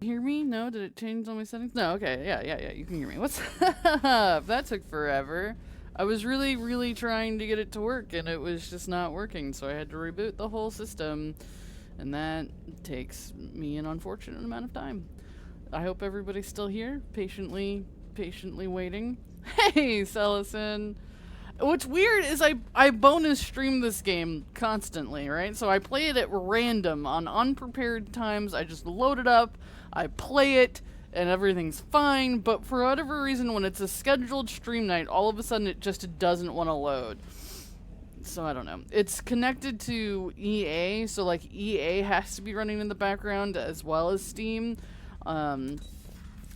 Hear me? No? Did it change all my settings? No, okay. Yeah. You can hear me. What's up? That took forever. I was really trying to get it to work, and it was just not working, so I had to reboot the whole system, and that takes me an unfortunate amount of time. I hope everybody's still here, patiently waiting. Hey, Celison! What's weird is I bonus stream this game constantly, right? So I play it at random on unprepared times. I just load it up, I play it, and everything's fine. But for whatever reason, when it's a scheduled stream night, all of a sudden it just doesn't want to load. So I don't know. It's connected to EA, so like EA has to be running in the background as well as Steam.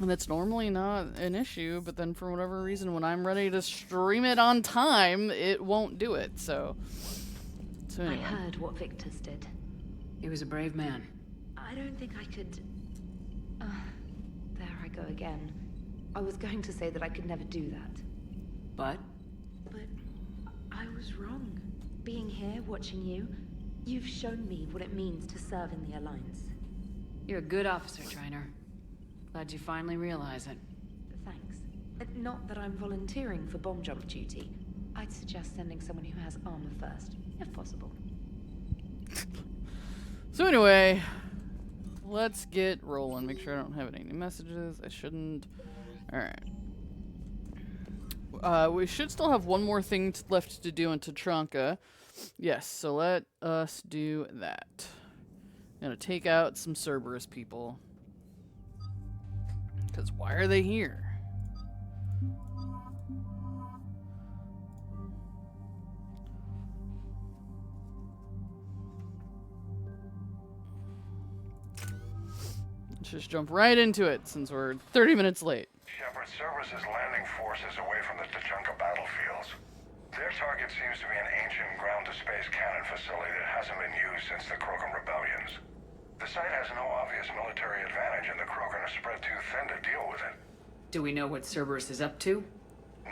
And that's normally not an issue, but then for whatever reason, when I'm ready to stream it on time, it won't do it, so anyway. I heard what Victor's did. He was a brave man. I don't think I could... there I go again. I was going to say that I could never do that. But? But I was wrong. Being here, watching you, you've shown me what it means to serve in the Alliance. You're a good officer, Trainer. Glad you finally realize it. Thanks. Not that I'm volunteering for bomb jump duty. I'd suggest sending someone who has armor first, if possible. So anyway, let's get rolling. Make sure I don't have any messages. I shouldn't. Alright. We should still have one more thing left to do in Tuchanka. Yes, so let us do that. I'm gonna take out some Cerberus people. Because why are they here? Let's just jump right into it since we're 30 minutes late. Shepard, Cerberus's landing force is away from the Tuchanka battlefields. Their target seems to be an ancient ground-to-space cannon facility that hasn't been used since the Krogan rebellions. The site has no obvious military advantage, and the Krogan are spread too thin to deal with it. Do we know what Cerberus is up to?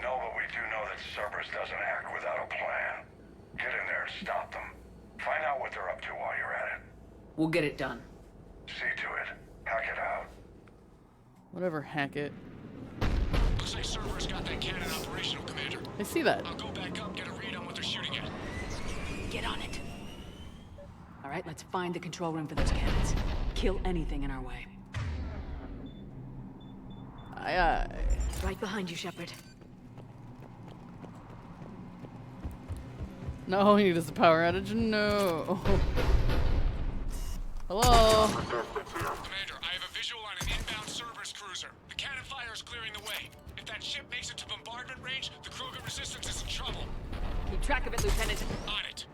No, but we do know that Cerberus doesn't act without a plan. Get in there and stop them. Find out what they're up to while you're at it. We'll get it done. See to it. Hack it out. Whatever, hack it. Looks like Cerberus got that cannon operational, Commander. I see that. I'll go back up, get a read on what they're shooting at. Get on it. All right, let's find the control room for those cannons. Kill anything in our way. Aye. Right behind you, Shepard. No, he needs the power outage. No. Hello. Commander, I have a visual on an inbound Cerberus cruiser. The cannon fire is clearing the way. If that ship makes it to bombardment range, the Krogan resistance is in trouble. Keep track of it, Lieutenant. On it.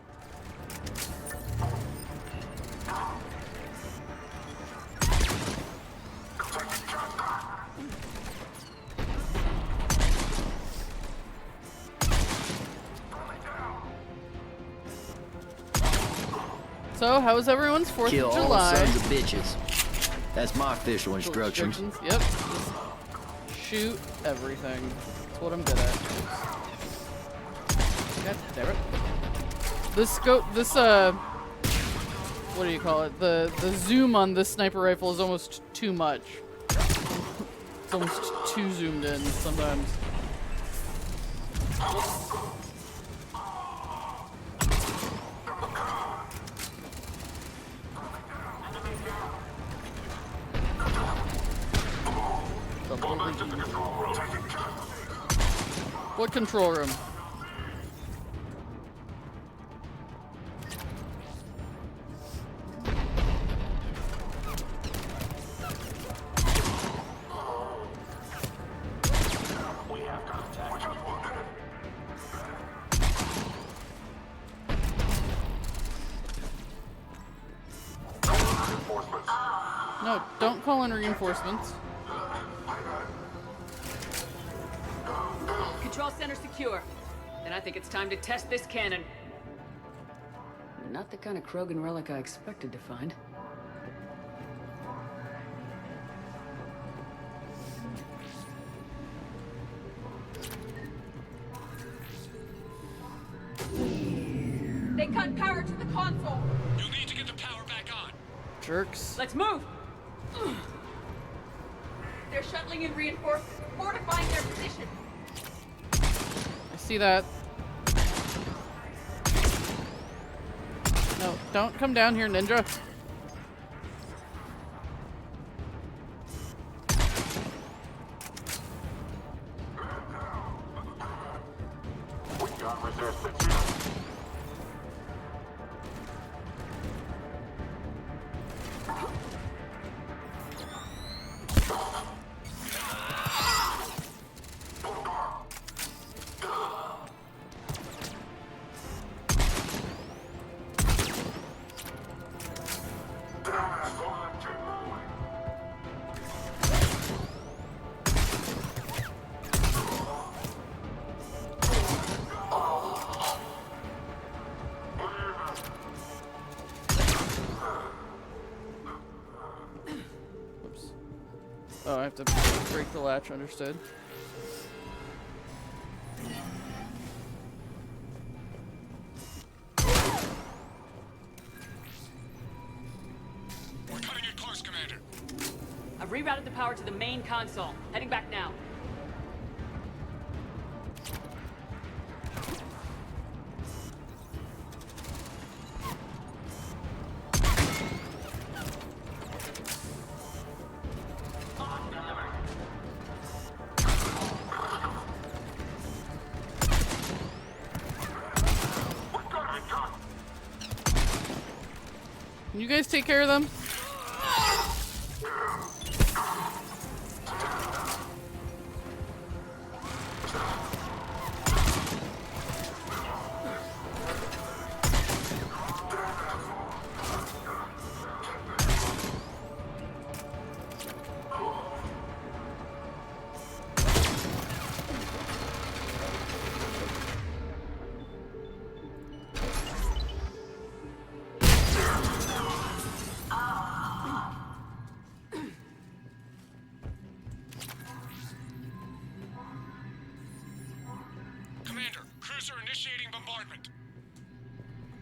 So, how was everyone's 4th Kill of all July? sons of bitches. That's my official instructions. Yep. Just shoot everything. That's what I'm good at. God damn it. What do you call it? The zoom on this sniper rifle is almost too much. It's almost too zoomed in sometimes. What control room? No, don't call in reinforcements. Control center secure. Then I think it's time to test this cannon. Not the kind of Krogan relic I expected to find. They cut power to the console. You'll need to get the power back on. Jerks. Let's move. They're shuttling in reinforcements, fortifying their position. I see that. No, don't come down here, Ninja. We got resistance here. Oh, I have to break the latch, understood. We're cutting it close, Commander. I've rerouted the power to the main console. Heading back now. Can you guys take care of them? Commander, cruiser initiating bombardment.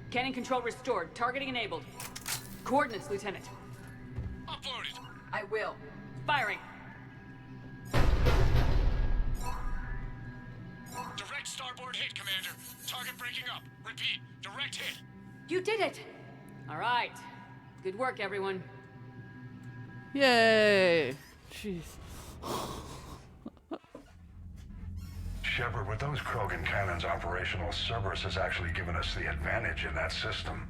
Cannon control restored. Targeting enabled. Coordinates, Lieutenant. Uploaded. I will. Firing. Direct starboard hit, Commander. Target breaking up. Repeat, direct hit. You did it! All right. Good work, everyone. Yay! Jeez. Shepard, with those Krogan cannons operational, Cerberus has actually given us the advantage in that system.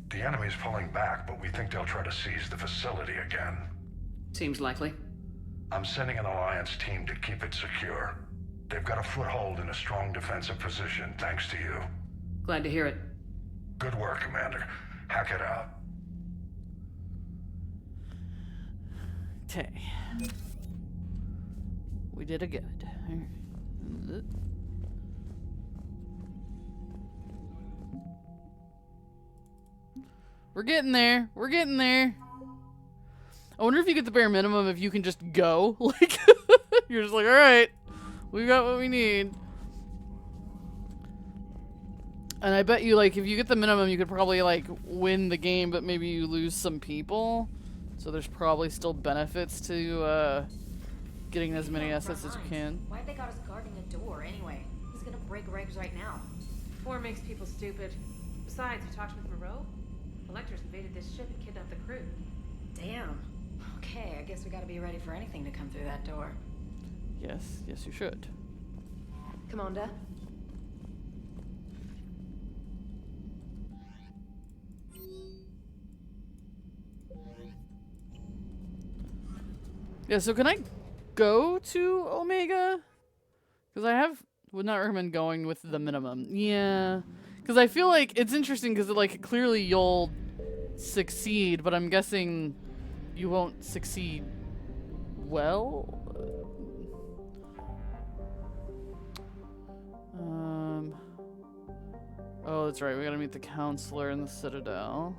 The enemy's pulling back, but we think they'll try to seize the facility again. Seems likely. I'm sending an Alliance team to keep it secure. They've got a foothold in a strong defensive position, thanks to you. Glad to hear it. Good work, Commander. Hack it out. Okay. We did a good. We're getting there. We're getting there. I wonder if you get the bare minimum if you can just go. Like, you're just like, all right, we got what we need. And I bet you, like, if you get the minimum, you could probably, like, win the game, but maybe you lose some people. So there's probably still benefits to, getting as many assets as you can. Why'd they got us guarding a door anyway? He's gonna break regs right now. War makes people stupid. Besides, you talked with Moreau? Electors invaded this ship and kidnapped the crew. Damn. Okay, I guess we gotta be ready for anything to come through that door. Yes, yes you should. Commander? Yeah, so can I go to Omega? Because I would not recommend going with the minimum. Yeah. Because I feel like it's interesting because, like, clearly you'll succeed, but I'm guessing you won't succeed well? Oh, that's right. We gotta meet the counselor in the Citadel.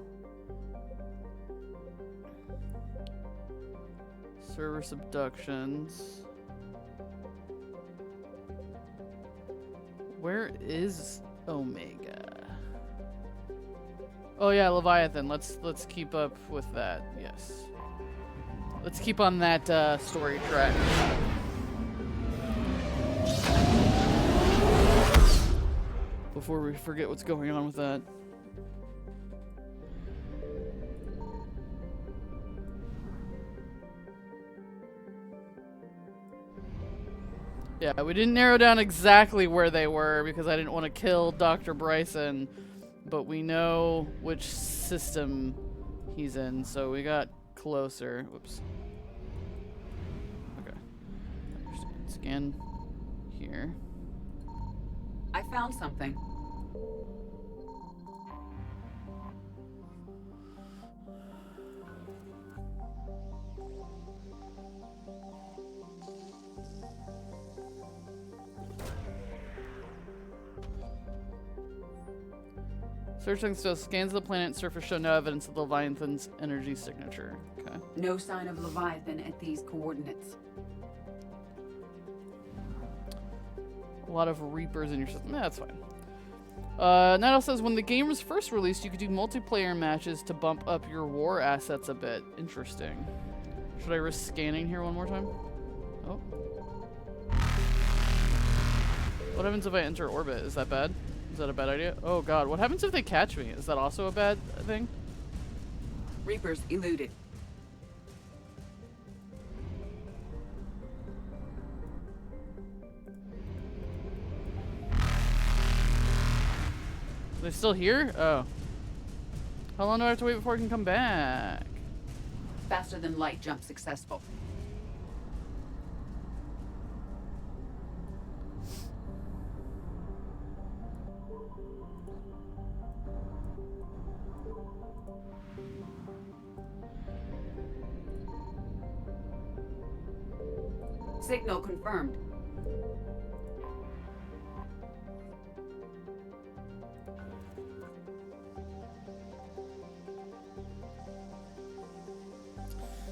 Cerberus Abductions. Where is Omega? Oh yeah, Leviathan. Let's keep up with that. Yes. Let's keep on that story track. Before we forget what's going on with that. Yeah, we didn't narrow down exactly where they were because I didn't want to kill Dr. Bryson, but we know which system he's in, so we got closer. Whoops. Okay. Understand. Scan here. I found something. Searching still scans of the planet's surface show no evidence of the Leviathan's energy signature. Okay. No sign of Leviathan at these coordinates. A lot of Reapers in your system. Yeah, that's fine. Nightel says, when the game was first released, you could do multiplayer matches to bump up your war assets a bit. Interesting. Should I risk scanning here one more time? Oh. What happens if I enter orbit? Is that bad? Is that a bad idea? Oh god, what happens if they catch me? Is that also a bad thing? Reapers eluded. They're still here? Oh. How long do I have to wait before I can come back? Faster than light jump successful. Signal confirmed.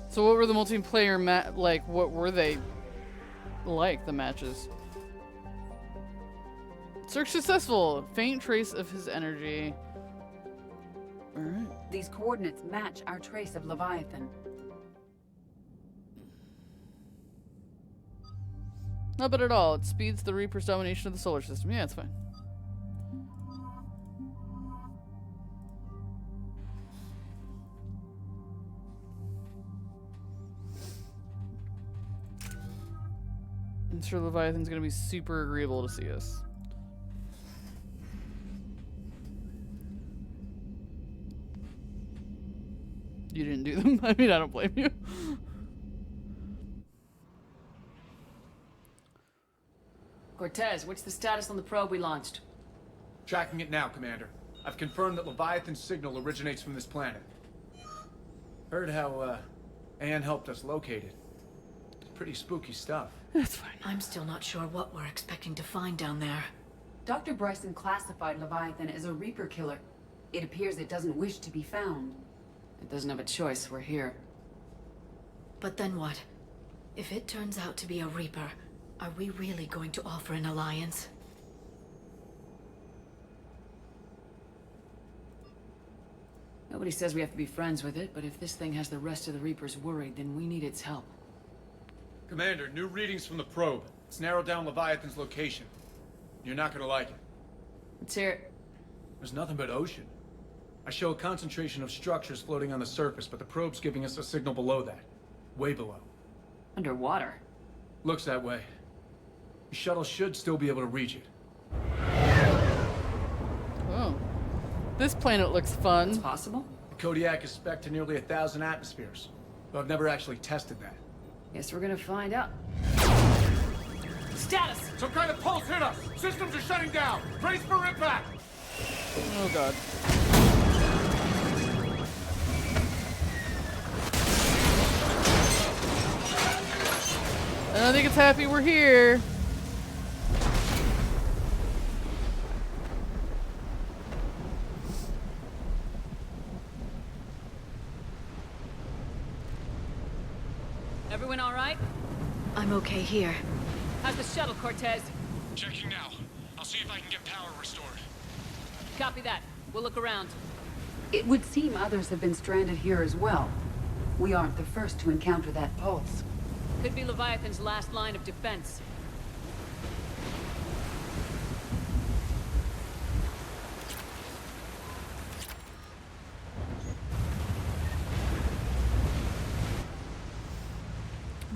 So what were the multiplayer like, what were they like, the matches? Search successful. Faint trace of his energy. Alright. These coordinates match our trace of Leviathan. Not bad at all. It speeds the Reaper's domination of the solar system. Yeah, it's fine. I'm sure Leviathan's gonna be super agreeable to see us. You didn't do them? I mean, I don't blame you. Cortez, what's the status on the probe we launched? Tracking it now, Commander. I've confirmed that Leviathan's signal originates from this planet. Heard how, Anne helped us locate it. Pretty spooky stuff. That's fine. I'm still not sure what we're expecting to find down there. Dr. Bryson classified Leviathan as a Reaper killer. It appears it doesn't wish to be found. It doesn't have a choice, we're here. But then what? If it turns out to be a Reaper, are we really going to offer an alliance? Nobody says we have to be friends with it, but if this thing has the rest of the Reapers worried, then we need its help. Commander, new readings from the probe. It's narrowed down Leviathan's location. You're not gonna like it. Let's hear it. There's nothing but ocean. I show a concentration of structures floating on the surface, but the probe's giving us a signal below that. Way below. Underwater? Looks that way. The shuttle should still be able to reach it. Oh. This planet looks fun. It's possible? The Kodiak is spec'd to nearly 1,000 atmospheres, but I've never actually tested that. Guess we're gonna find out. Status! Some kind of pulse hit us! Systems are shutting down! Brace for impact! Oh god. I don't think it's happy we're here. Everyone all right? I'm okay here. How's the shuttle, Cortez? Checking now. I'll see if I can get power restored. Copy that. We'll look around. It would seem others have been stranded here as well. We aren't the first to encounter that pulse. Could be Leviathan's last line of defense.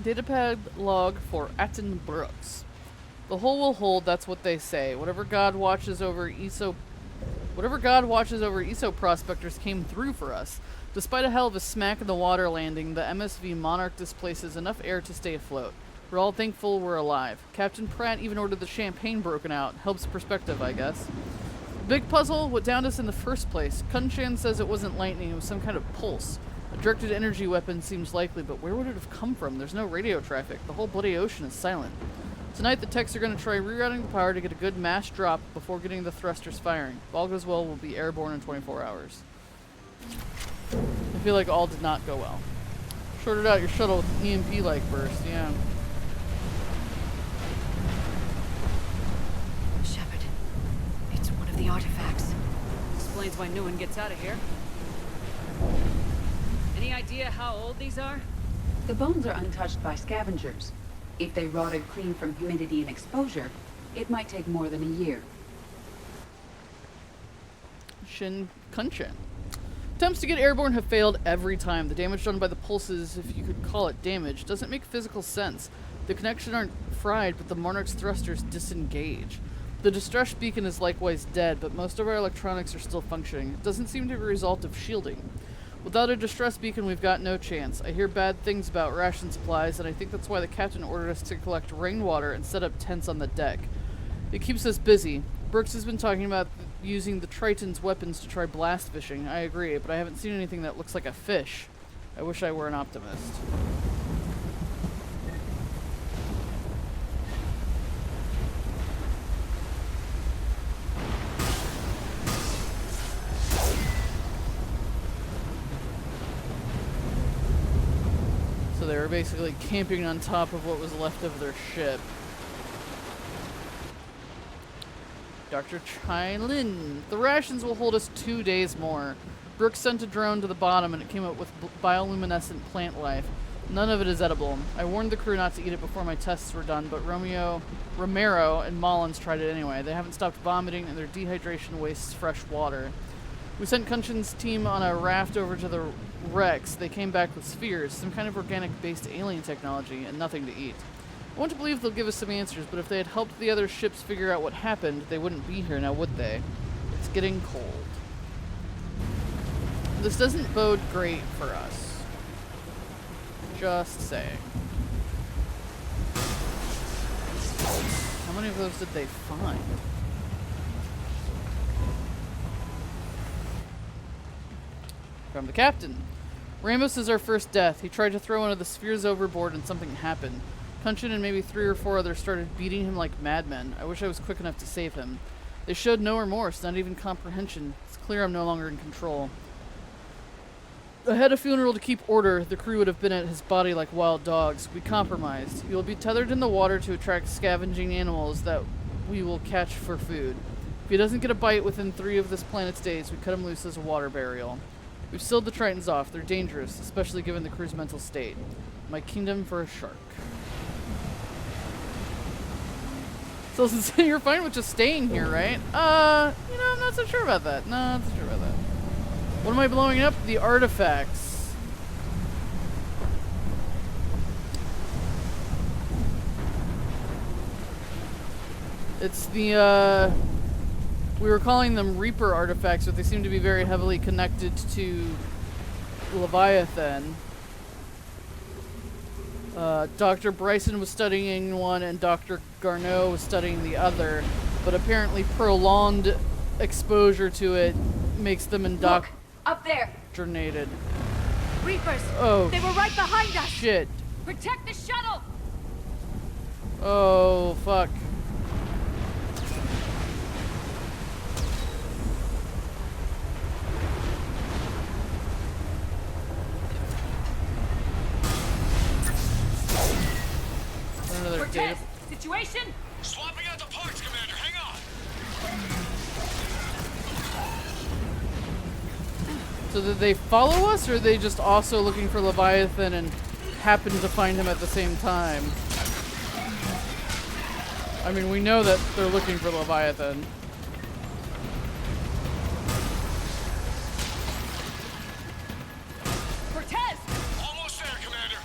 Datapad log for Atten Brooks. The whole will hold, that's what they say. Whatever God watches over ESO prospectors came through for us. Despite a hell of a smack in the water landing, the MSV Monarch displaces enough air to stay afloat. We're all thankful we're alive. Captain Pratt even ordered the champagne broken out. Helps perspective, I guess. Big puzzle, what downed us in the first place? Kunshan says it wasn't lightning, it was some kind of pulse. A directed energy weapon seems likely, but where would it have come from? There's no radio traffic. The whole bloody ocean is silent. Tonight the techs are going to try rerouting the power to get a good mass drop before getting the thrusters firing. If all goes well, we'll be airborne in 24 hours. I feel like all did not go well. Shorted out your shuttle with an EMP-like burst, yeah. Shepard, it's one of the artifacts. Explains why no one gets out of here. Any idea how old these are? The bones are untouched by scavengers. If they rotted clean from humidity and exposure, it might take more than a year. Kunshan. Attempts to get airborne have failed every time. The damage done by the pulses, if you could call it damage, doesn't make physical sense. The connections aren't fried, but the Monarch's thrusters disengage. The distress beacon is likewise dead, but most of our electronics are still functioning. It doesn't seem to be a result of shielding. Without a distress beacon, we've got no chance. I hear bad things about ration supplies, and I think that's why the captain ordered us to collect rainwater and set up tents on the deck. It keeps us busy. Brooks has been talking about using the Triton's weapons to try blast fishing. I agree, but I haven't seen anything that looks like a fish. I wish I were an optimist. So they were basically camping on top of what was left of their ship. Dr. Chai-Lin. The rations will hold us 2 days more. Brooks sent a drone to the bottom and it came up with bioluminescent plant life. None of it is edible. I warned the crew not to eat it before my tests were done, but Romero and Mullins tried it anyway. They haven't stopped vomiting and their dehydration wastes fresh water. We sent Kunshan's team on a raft over to the Rex. They came back with spheres, some kind of organic-based alien technology, and nothing to eat. I want to believe they'll give us some answers, but if they had helped the other ships figure out what happened, they wouldn't be here now, would they? It's getting cold. This doesn't bode great for us. Just saying. How many of those did they find? From the captain. Ramos is our first death. He tried to throw one of the spheres overboard and something happened. Kunshan and maybe 3 or 4 others started beating him like madmen. I wish I was quick enough to save him. They showed no remorse, not even comprehension. It's clear I'm no longer in control. I had a funeral to keep order. The crew would have been at his body like wild dogs. We compromised. He will be tethered in the water to attract scavenging animals that we will catch for food. If he doesn't get a bite within 3 of this planet's days, we cut him loose as a water burial. We've sealed the Tritons off. They're dangerous, especially given the crew's mental state. My kingdom for a shark. So you're fine with just staying here, right? You know, I'm not so sure about that. No, I'm not so sure about that. What am I blowing up? The artifacts. It's the, we were calling them Reaper artifacts, but they seem to be very heavily connected to Leviathan. Dr. Bryson was studying one and Dr. Garneau was studying the other, but apparently prolonged exposure to it makes them Look, up there. indoctrinated. Reapers. Oh, They were right behind us. shit. Protect the shuttle. Oh, fuck. Another data. Situation? Swapping out the parts, Commander. Hang on. So did they follow us, or are they just also looking for Leviathan and happen to find him at the same time? I mean, we know that they're looking for Leviathan. Cortez! Almost there, Commander.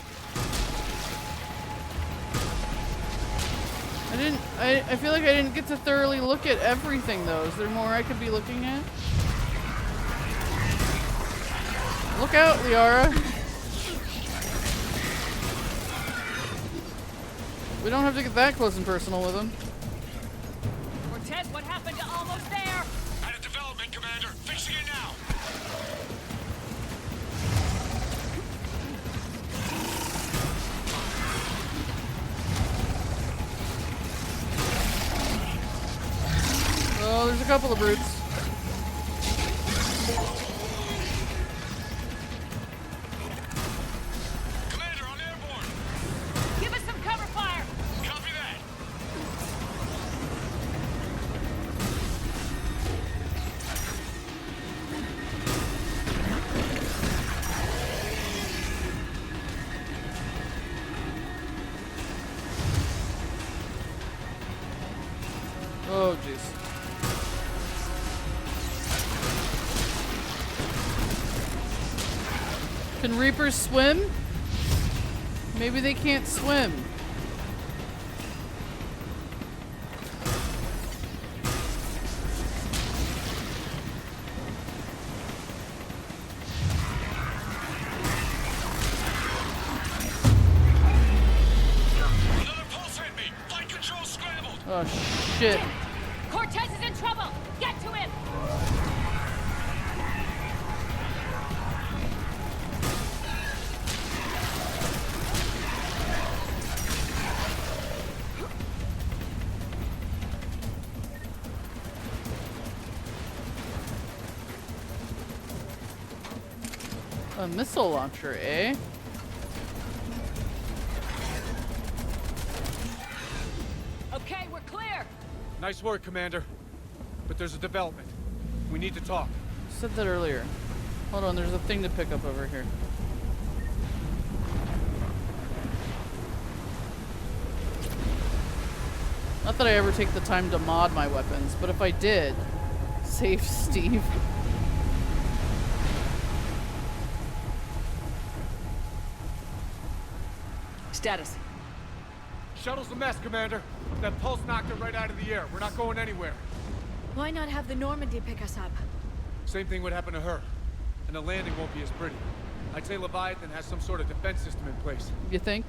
I feel like I didn't get to thoroughly look at everything, though. Is there more I could be looking at? Look out, Liara. We don't have to get that close and personal with him. Cortez, what happened to almost there? At a development, Commander. Fixing it now. Oh, there's a couple of brutes. Commander, I'm airborne. Give us some cover fire! Copy that. Oh, jeez. Can Reapers swim? Maybe they can't swim. Another pulse hit me. Flight control scrambled. Oh, shit. Cortez is in trouble! Get to him! A missile launcher, eh? Okay, we're clear! Nice work, Commander. But there's a development. We need to talk. Said that earlier. Hold on, there's a thing to pick up over here. Not that I ever take the time to mod my weapons, but if I did, save Steve. Status. Shuttle's a mess, Commander. That pulse knocked it right out of the air. We're not going anywhere. Why not have the Normandy pick us up? Same thing would happen to her. And the landing won't be as pretty. I'd say Leviathan has some sort of defense system in place. You think?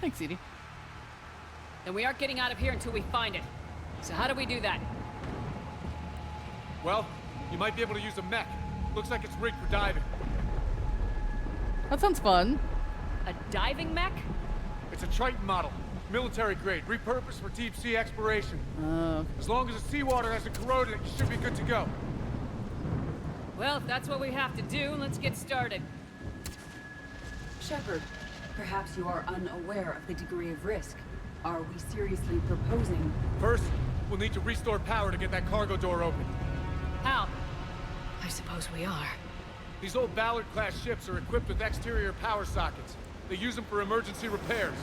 Thanks, Edie. And we aren't getting out of here until we find it. So how do we do that? Well, you might be able to use a mech. Looks like it's rigged for diving. That sounds fun. A diving mech? It's a Triton model. Military grade, repurposed for deep sea exploration. As long as the seawater hasn't corroded, you should be good to go. Well, if that's what we have to do, let's get started. Shepard, perhaps you are unaware of the degree of risk. Are we seriously proposing? First, we'll need to restore power to get that cargo door open. How? I suppose we are. These old Ballard-class ships are equipped with exterior power sockets. They use them for emergency repairs.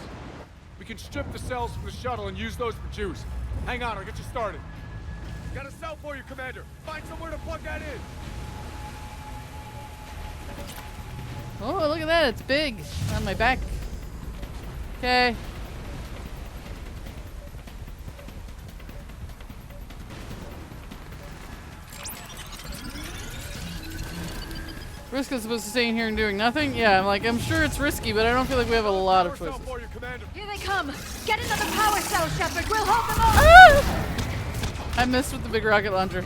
We can strip the cells from the shuttle and use those for juice. Hang on, I'll get you started. Got a cell for you, Commander. Find somewhere to plug that in. Oh, look at that. It's big. On my back. Okay. Risk is supposed to stay in here and doing nothing? Yeah, I'm sure it's risky, but I don't feel like we have a lot of choices. For you, Commander. Here they come! Get another power cell, Shepard! We'll hold them off! Ah! I missed with the big rocket launcher.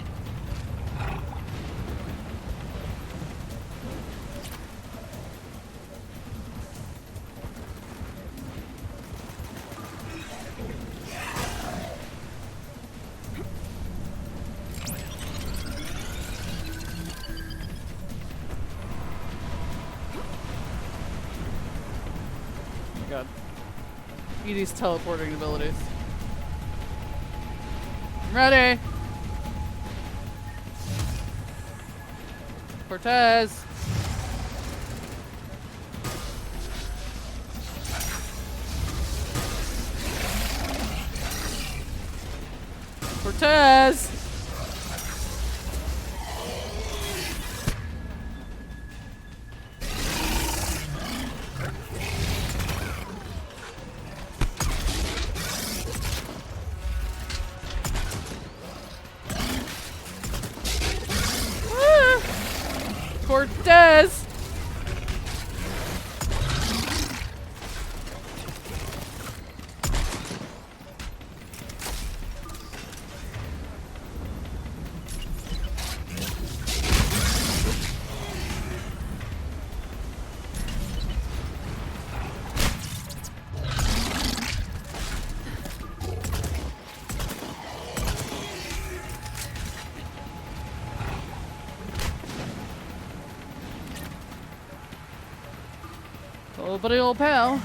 God. Edie's teleporting abilities. Ready. Cortez. Cortez. Cortez! Oh, buddy, old pal.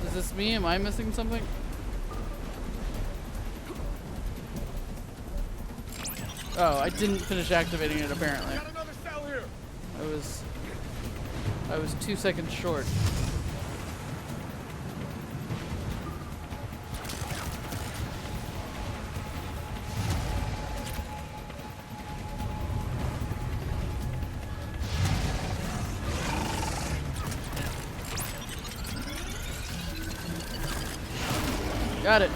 Is this me? Am I missing something? Oh, I didn't finish activating it apparently. Got another cell here. I was 2 seconds short. Got it.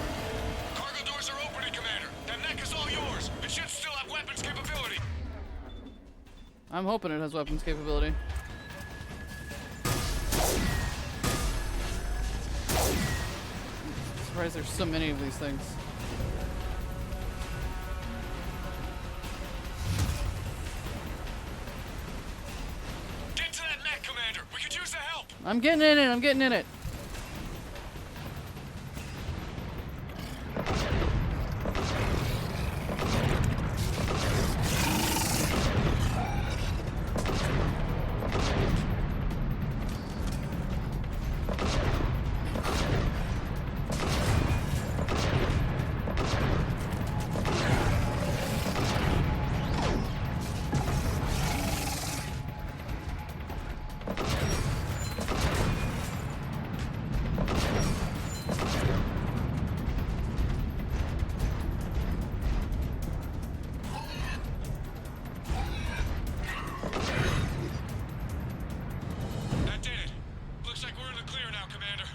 Cargo doors are opening, Commander. That mech is all yours. It should still have weapons capability. I'm hoping it has weapons capability. I'm surprised there's so many of these things. Get to that mech, Commander. We could use the help. I'm getting in it. I'm getting in it. That did it. Looks like we're in the clear now, Commander.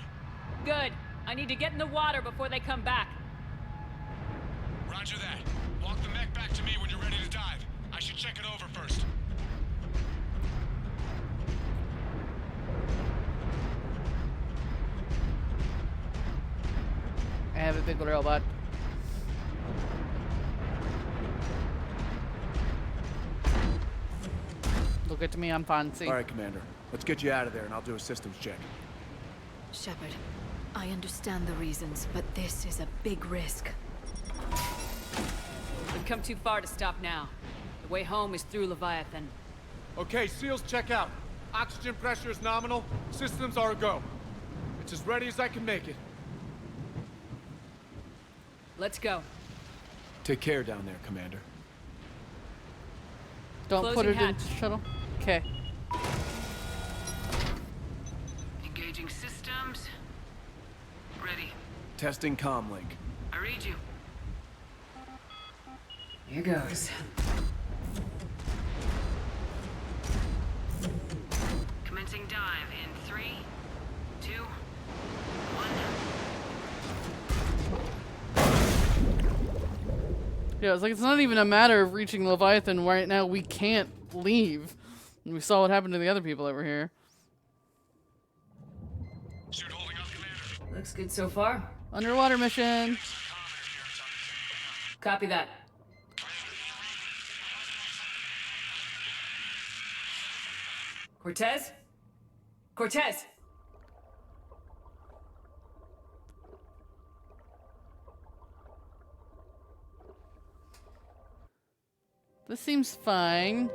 Good. I need to get in the water before they come back. Roger that. Walk the mech back to me when you're ready to dive. I should check it over first. I have a big robot. Look at me, I'm fancy. All right, Commander. Let's get you out of there, and I'll do a systems check. Shepard, I understand the reasons, but this is a big risk. We've come too far to stop now. The way home is through Leviathan. Okay, SEALs check out. Oxygen pressure is nominal. Systems are a go. It's as ready as I can make it. Let's go. Take care down there, Commander. Don't put Closing it hatch. into the shuttle. Okay. Engaging systems. Ready. Testing comlink. I read you. Here goes. Commencing dive in 3, 2, 1. Yeah, it's like it's not even a matter of reaching Leviathan right now. We can't leave. And we saw what happened to the other people that were here. Suit holding up, Commander. Looks good so far. Underwater mission. Copy that. Cortez? Cortez! This seems fine.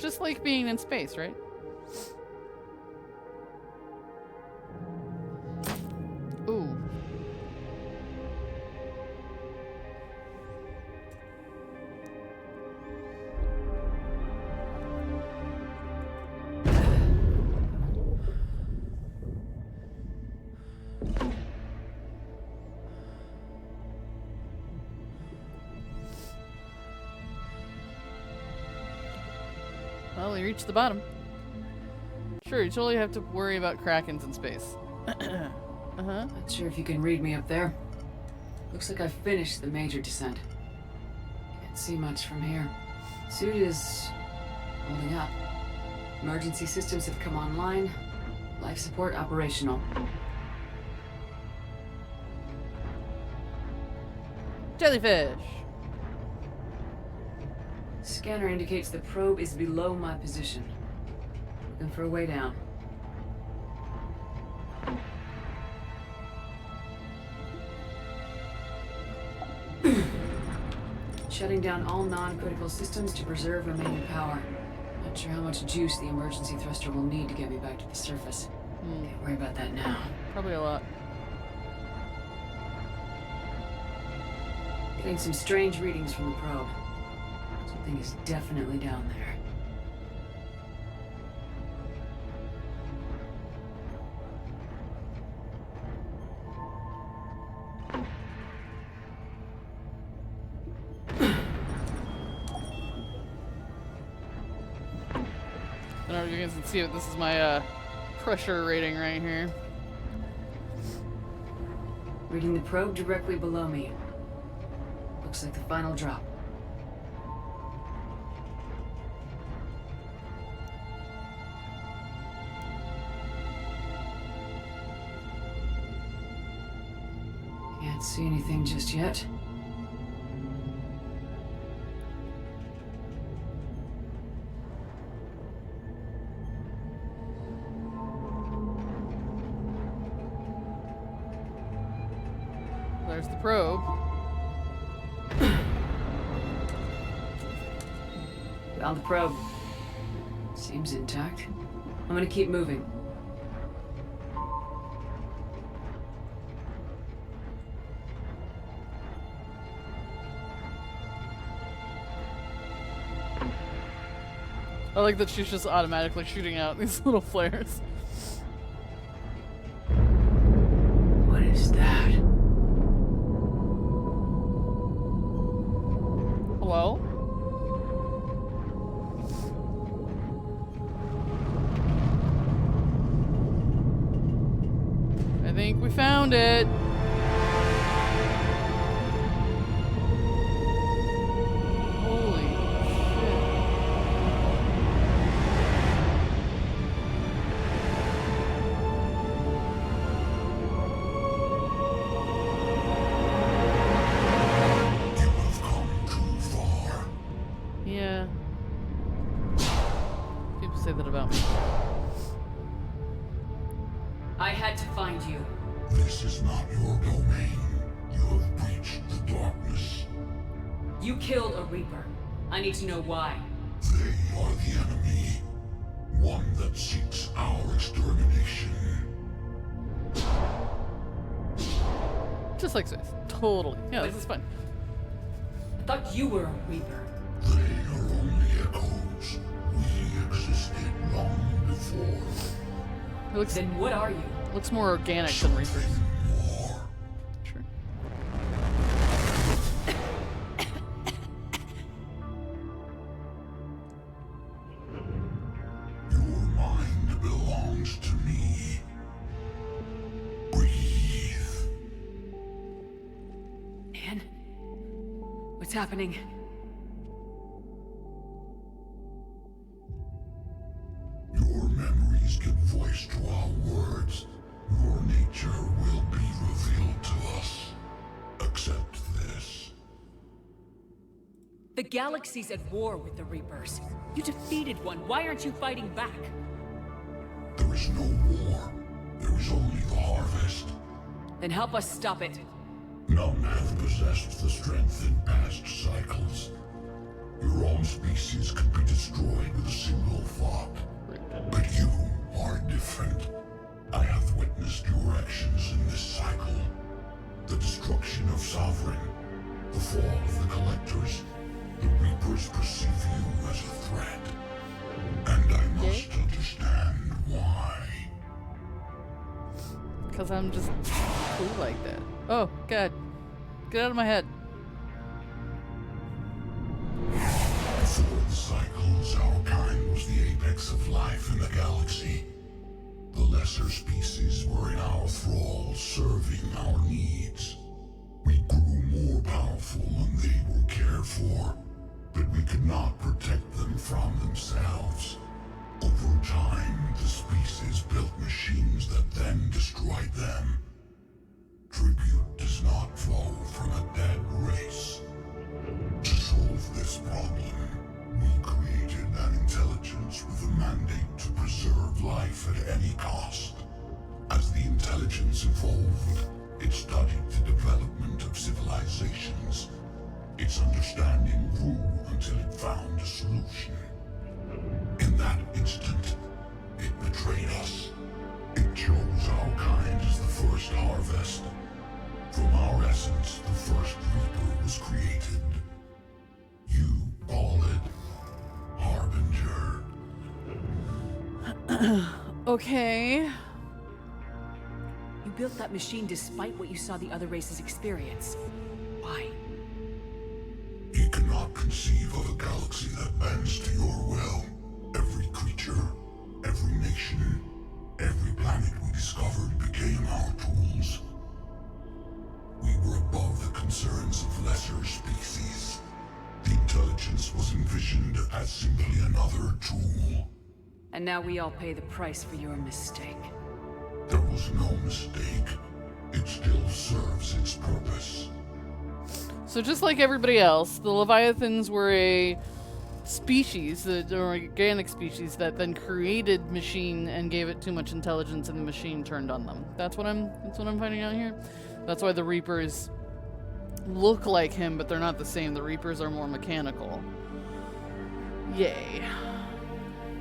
just like being in space, right? Ooh. Well, we reached the bottom. Sure, you totally have to worry about krakens in space. Uh-huh. Not sure if you can read me up there. Looks like I've finished the major descent. Can't see much from here. Suit is holding up. Emergency systems have come online. Life support operational. Jellyfish! Scanner indicates the probe is below my position. Looking for a way down. Shutting down all non-critical systems to preserve remaining power. Not sure how much juice the emergency thruster will need to get me back to the surface. Can't worry about that now. Probably a lot. Getting some strange readings from the probe. Something is definitely down there. I don't know if you guys can see it. This is my pressure rating right here. Reading the probe directly below me. Looks like the final drop. Can't see anything just yet. There's the probe. Found the probe. Seems intact. I'm gonna keep moving. I like that she's just automatically shooting out these little flares. What is that? Hello? I think we found it. Holy shit. Yeah. People say that about me. I had to find you. This is not your domain. You have breached the darkness. You killed a Reaper. I need to know why. They are the enemy. One that seeks our extermination. Just like this. Totally. Yeah, this is fun. I thought you were a Reaper. They are only echoes. We existed long before. It looks, Then what are you? looks more organic than Reapers. More. Sure. Your mind belongs to me. Breathe. Anne? What's happening? Your memories give voice to our words. Your nature will be revealed to us. Accept this. The galaxy's at war with the Reapers. You defeated one. Why aren't you fighting back? There is no war. There is only the harvest. Then help us stop it. None have possessed the strength in past cycles. Your own species could be destroyed with a single thought. But you are different. I have witnessed your actions in this cycle. The destruction of Sovereign, the fall of the Collectors. The Reapers perceive you as a threat. And I must understand why. Because I'm just cool like that. Oh, God. Get out of my head. Before the cycles, our kind was the apex of life in the galaxy. The lesser species were in our thrall, serving our needs. We grew more powerful and they were cared for, but we could not protect them from themselves. Over time, the species built machines that then destroyed them. Tribute does not flow from a dead race. To solve this problem, we created an intelligence with a mandate to preserve life at any cost. As the intelligence evolved, it studied the development of civilizations. Its understanding grew until it found a solution. In that instant, it betrayed us. It chose our kind as the first harvest. From our essence, the first Reaper was created. You call it Harbinger. Okay. You built that machine despite what you saw the other races experience. Why? You cannot conceive of a galaxy that bends to your will. Every creature, every nation, every planet we discovered became our tools. We were above the concerns of lesser species. The intelligence was envisioned as simply another tool. And now we all pay the price for your mistake. There was no mistake. It still serves its purpose. So just like everybody else, the Leviathans were a species, or organic species, that then created machine and gave it too much intelligence, and the machine turned on them. That's what I'm finding out here. That's why the Reapers look like him, but they're not the same. The Reapers are more mechanical. Yay.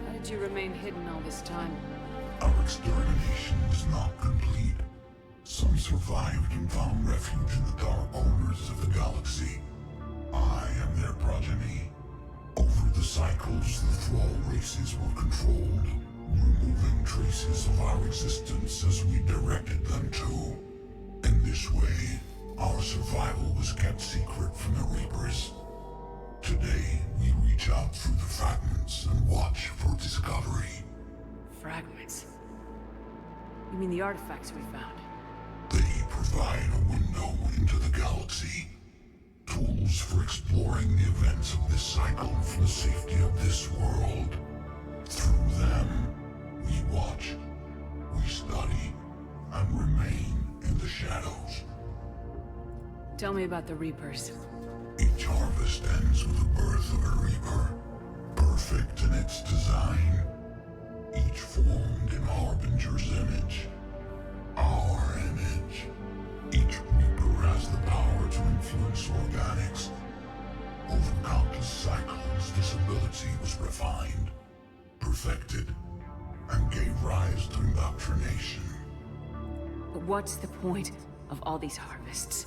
How did you remain hidden all this time? Our extermination is not complete. Some survived and found refuge in the dark corners of the galaxy. I am their progeny. Over the cycles, the thrall races were controlled, removing traces of our existence as we directed them to. In this way, our survival was kept secret from the Reapers. Today, we reach out through the fragments and watch for discovery. Fragments? You mean the artifacts we found? They provide a window into the galaxy. Tools for exploring the events of this cycle from the safety of this world. Through them, we watch, we study, and remain in the shadows. Tell me about the Reapers. Each harvest ends with the birth of a Reaper, perfect in its design. Each formed in Harbinger's image. Our image. Each Reaper has the power to influence organics. Over countless cycles, this ability was refined, perfected, and gave rise to indoctrination. But what's the point of all these harvests?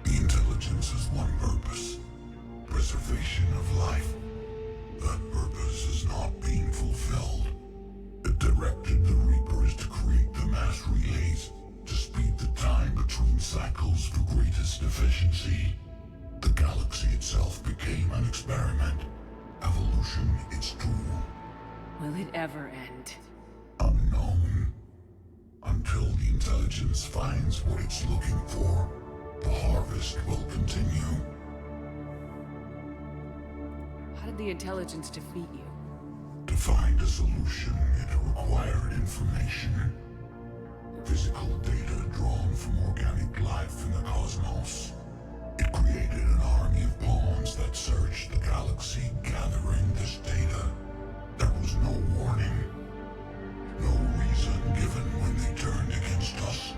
The intelligence has one purpose: preservation of life. That purpose is not being fulfilled. It directed the Reapers to create the mass relays to speed the time between cycles for greatest efficiency. The galaxy itself became an experiment. Evolution its tool. Will it ever end? Unknown. Until the intelligence finds what it's looking for, the harvest will continue. How did the intelligence defeat you? To find a solution, it required information. Physical data drawn from organic life in the cosmos. It created an army of pawns that searched the galaxy, gathering this data. There was no warning. No reason given when they turned against us.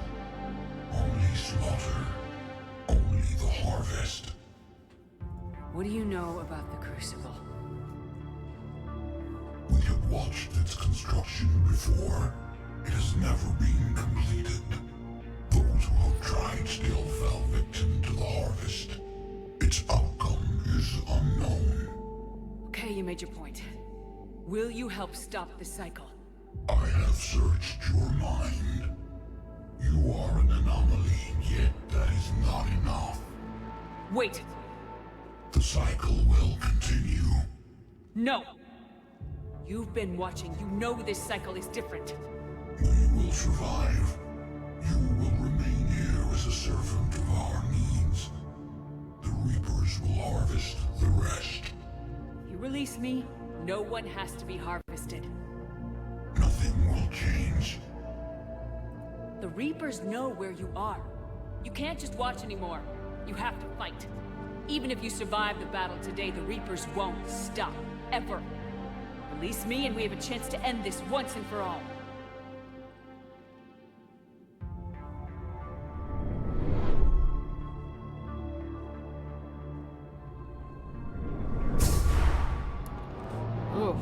Only slaughter. Only the harvest. What do you know about the Crucible? We have watched its construction before. It has never been completed. Those who have tried still fell victim to the harvest. Its outcome is unknown. Okay, you made your point. Will you help stop the cycle? I have searched your mind. You are an anomaly, yet that is not enough. Wait! The cycle will continue. No! You've been watching. You know this cycle is different. We will survive. You will remain here as a servant of our needs. The Reapers will harvest the rest. You release me, no one has to be harvested. Nothing will change. The Reapers know where you are. You can't just watch anymore. You have to fight. Even if you survive the battle today, the Reapers won't stop. Ever. Release me and we have a chance to end this once and for all. Oof.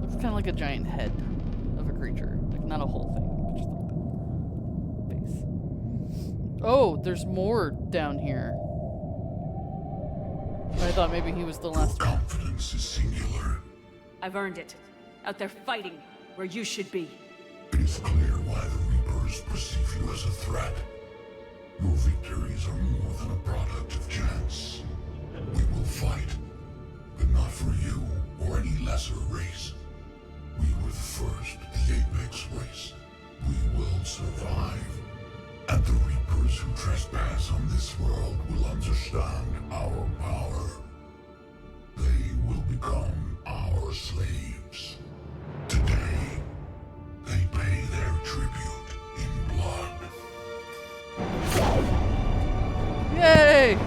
Looks kind of like a giant head of a creature. Like, not a whole thing, but just like the base. Oh, there's more down here. I thought maybe he was the last one. Confidence is singular. I've earned it. Out there fighting, where you should be. It is clear why the Reapers perceive you as a threat. Your victories are more than a product of chance. We will fight, but not for you or any lesser race. We were the first, the Apex race. We will survive. And the Reapers who trespass on this world will understand our power. They will become our slaves. Today, they pay their tribute in blood. Yay!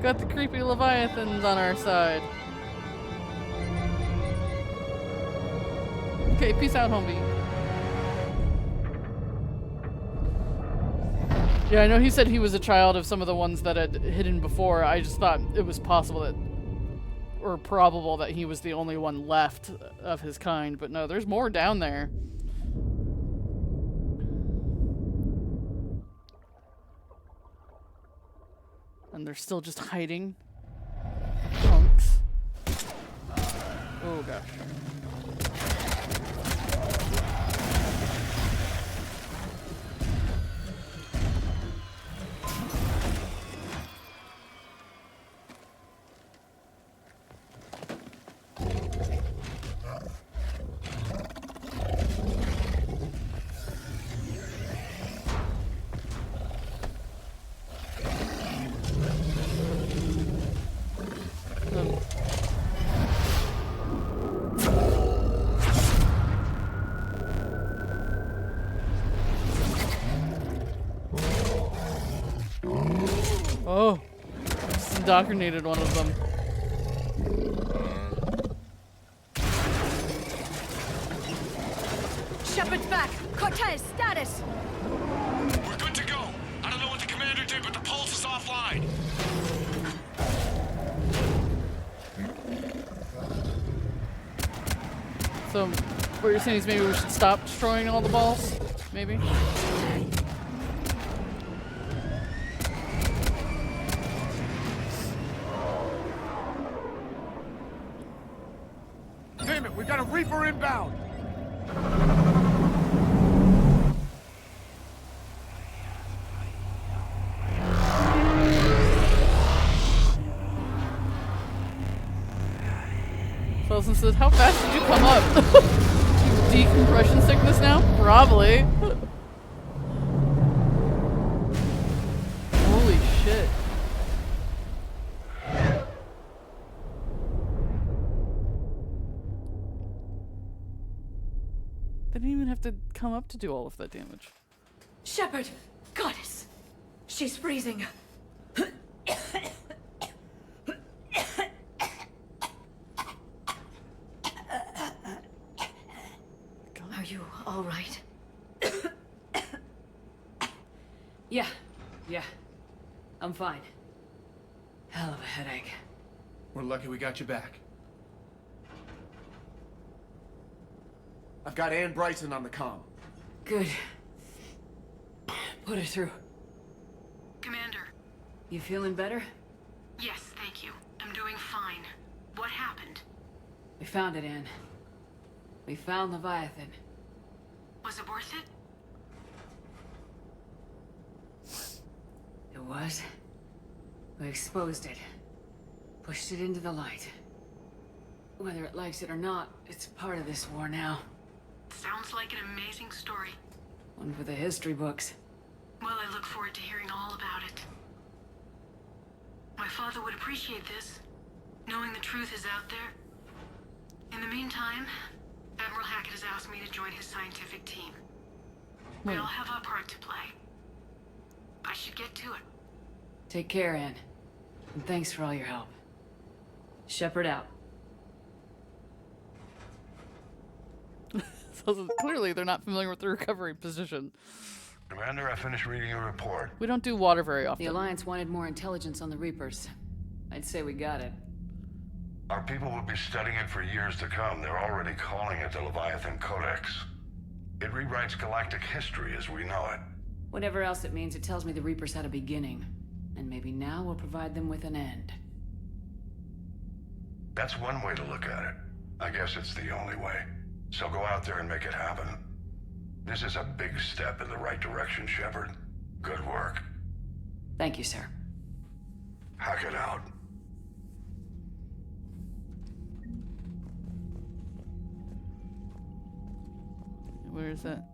Got the creepy Leviathans on our side. Okay, peace out, homie. Yeah, I know he said he was a child of some of the ones that had hidden before. I just thought it was possible that, or probable that he was the only one left of his kind. But no, there's more down there. And they're still just hiding. Punks. Oh gosh. Oh, just indoctrinated one of them. Shepard's back. Cortez, status. We're good to go. I don't know what the commander did, but the pulse is offline. So, what you're saying is maybe we should stop destroying all the balls? Maybe? Damn it, we got a Reaper inbound! Felsen says, how fast did you come up? Decompression sickness now? Probably. Holy shit. They didn't even have to come up to do all of that damage. Shepard! Goddess! She's freezing. Are you all right? Yeah, Yeah, I'm fine. Hell of a headache. We're lucky we got you back. I've got Ann Bryson on the comm. Good. Put her through. Commander. You feeling better? Yes, thank you. I'm doing fine. What happened? We found it, Ann. We found Leviathan. Was it worth it? It was. We exposed it. Pushed it into the light. Whether it likes it or not, it's part of this war now. Sounds like an amazing story. One for the history books. Well, I look forward to hearing all about it. My father would appreciate this, knowing the truth is out there. In the meantime, Admiral Hackett has asked me to join his scientific team. We all have our part to play. I should get to it. Take care, Ann. And thanks for all your help. Shepard out. So clearly they're not familiar with the recovery position. Commander, I finished reading your report. We don't do water very often. The Alliance wanted more intelligence on the Reapers. I'd say we got it. Our people will be studying it for years to come. They're already calling it the Leviathan Codex. It rewrites galactic history as we know it. Whatever else it means, it tells me the Reapers had a beginning. And maybe now we'll provide them with an end. That's one way to look at it. I guess it's the only way. So go out there and make it happen. This is a big step in the right direction, Shepard. Good work. Thank you, sir. Hackett out. Where is that?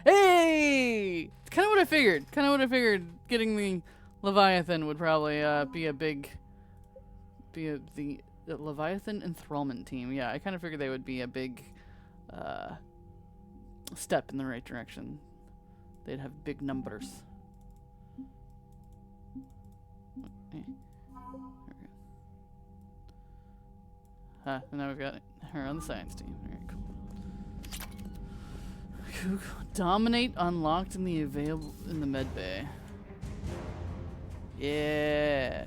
Hey! It's kind of what I figured. Getting the Leviathan would probably be a big... the Leviathan enthrallment team. Yeah, I kind of figured they would be a big step in the right direction. They'd have big numbers. Okay. And now we've got her on the science team. Alright, cool. Dominate unlocked in the med bay. Yeah.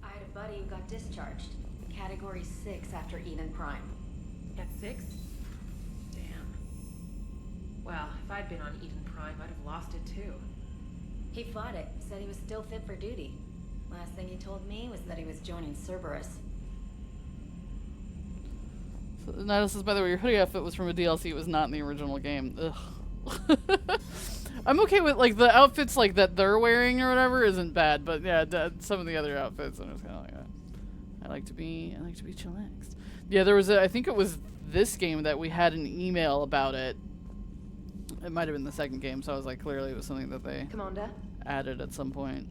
I had a buddy who got discharged. Category 6 after Eden Prime. At 6? Damn. Well, if I'd been on Eden Prime, I'd have lost it too. He fought it, said he was still fit for duty. Last thing he told me was that he was joining Cerberus. So, notice this, by the way, your hoodie outfit was from a DLC. It was not in the original game. Ugh. I'm okay with, like, the outfits, like, that they're wearing or whatever isn't bad, but yeah, some of the other outfits, I'm just kind of like, I like to be chillaxed. Yeah, there was I think it was this game that we had an email about it. It might have been the second game, so I was like, clearly it was something that they Commander? added at some point.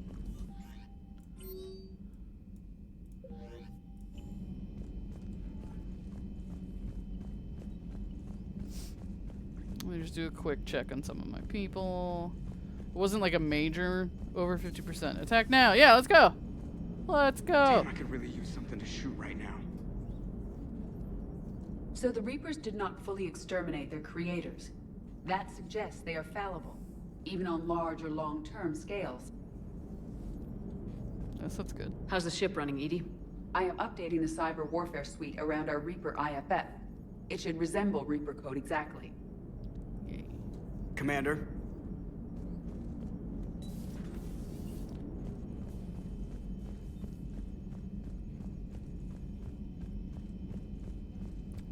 Let me just do a quick check on some of my people. It wasn't like a major over 50%. Attack now. Yeah, let's go. Let's go. Damn, I could really use something to shoot right now. So the Reapers did not fully exterminate their creators. That suggests they are fallible, even on large or long-term scales. Yes, that's good. How's the ship running, Edie? I am updating the cyber warfare suite around our Reaper IFF. It should resemble Reaper code exactly. Yay. Commander?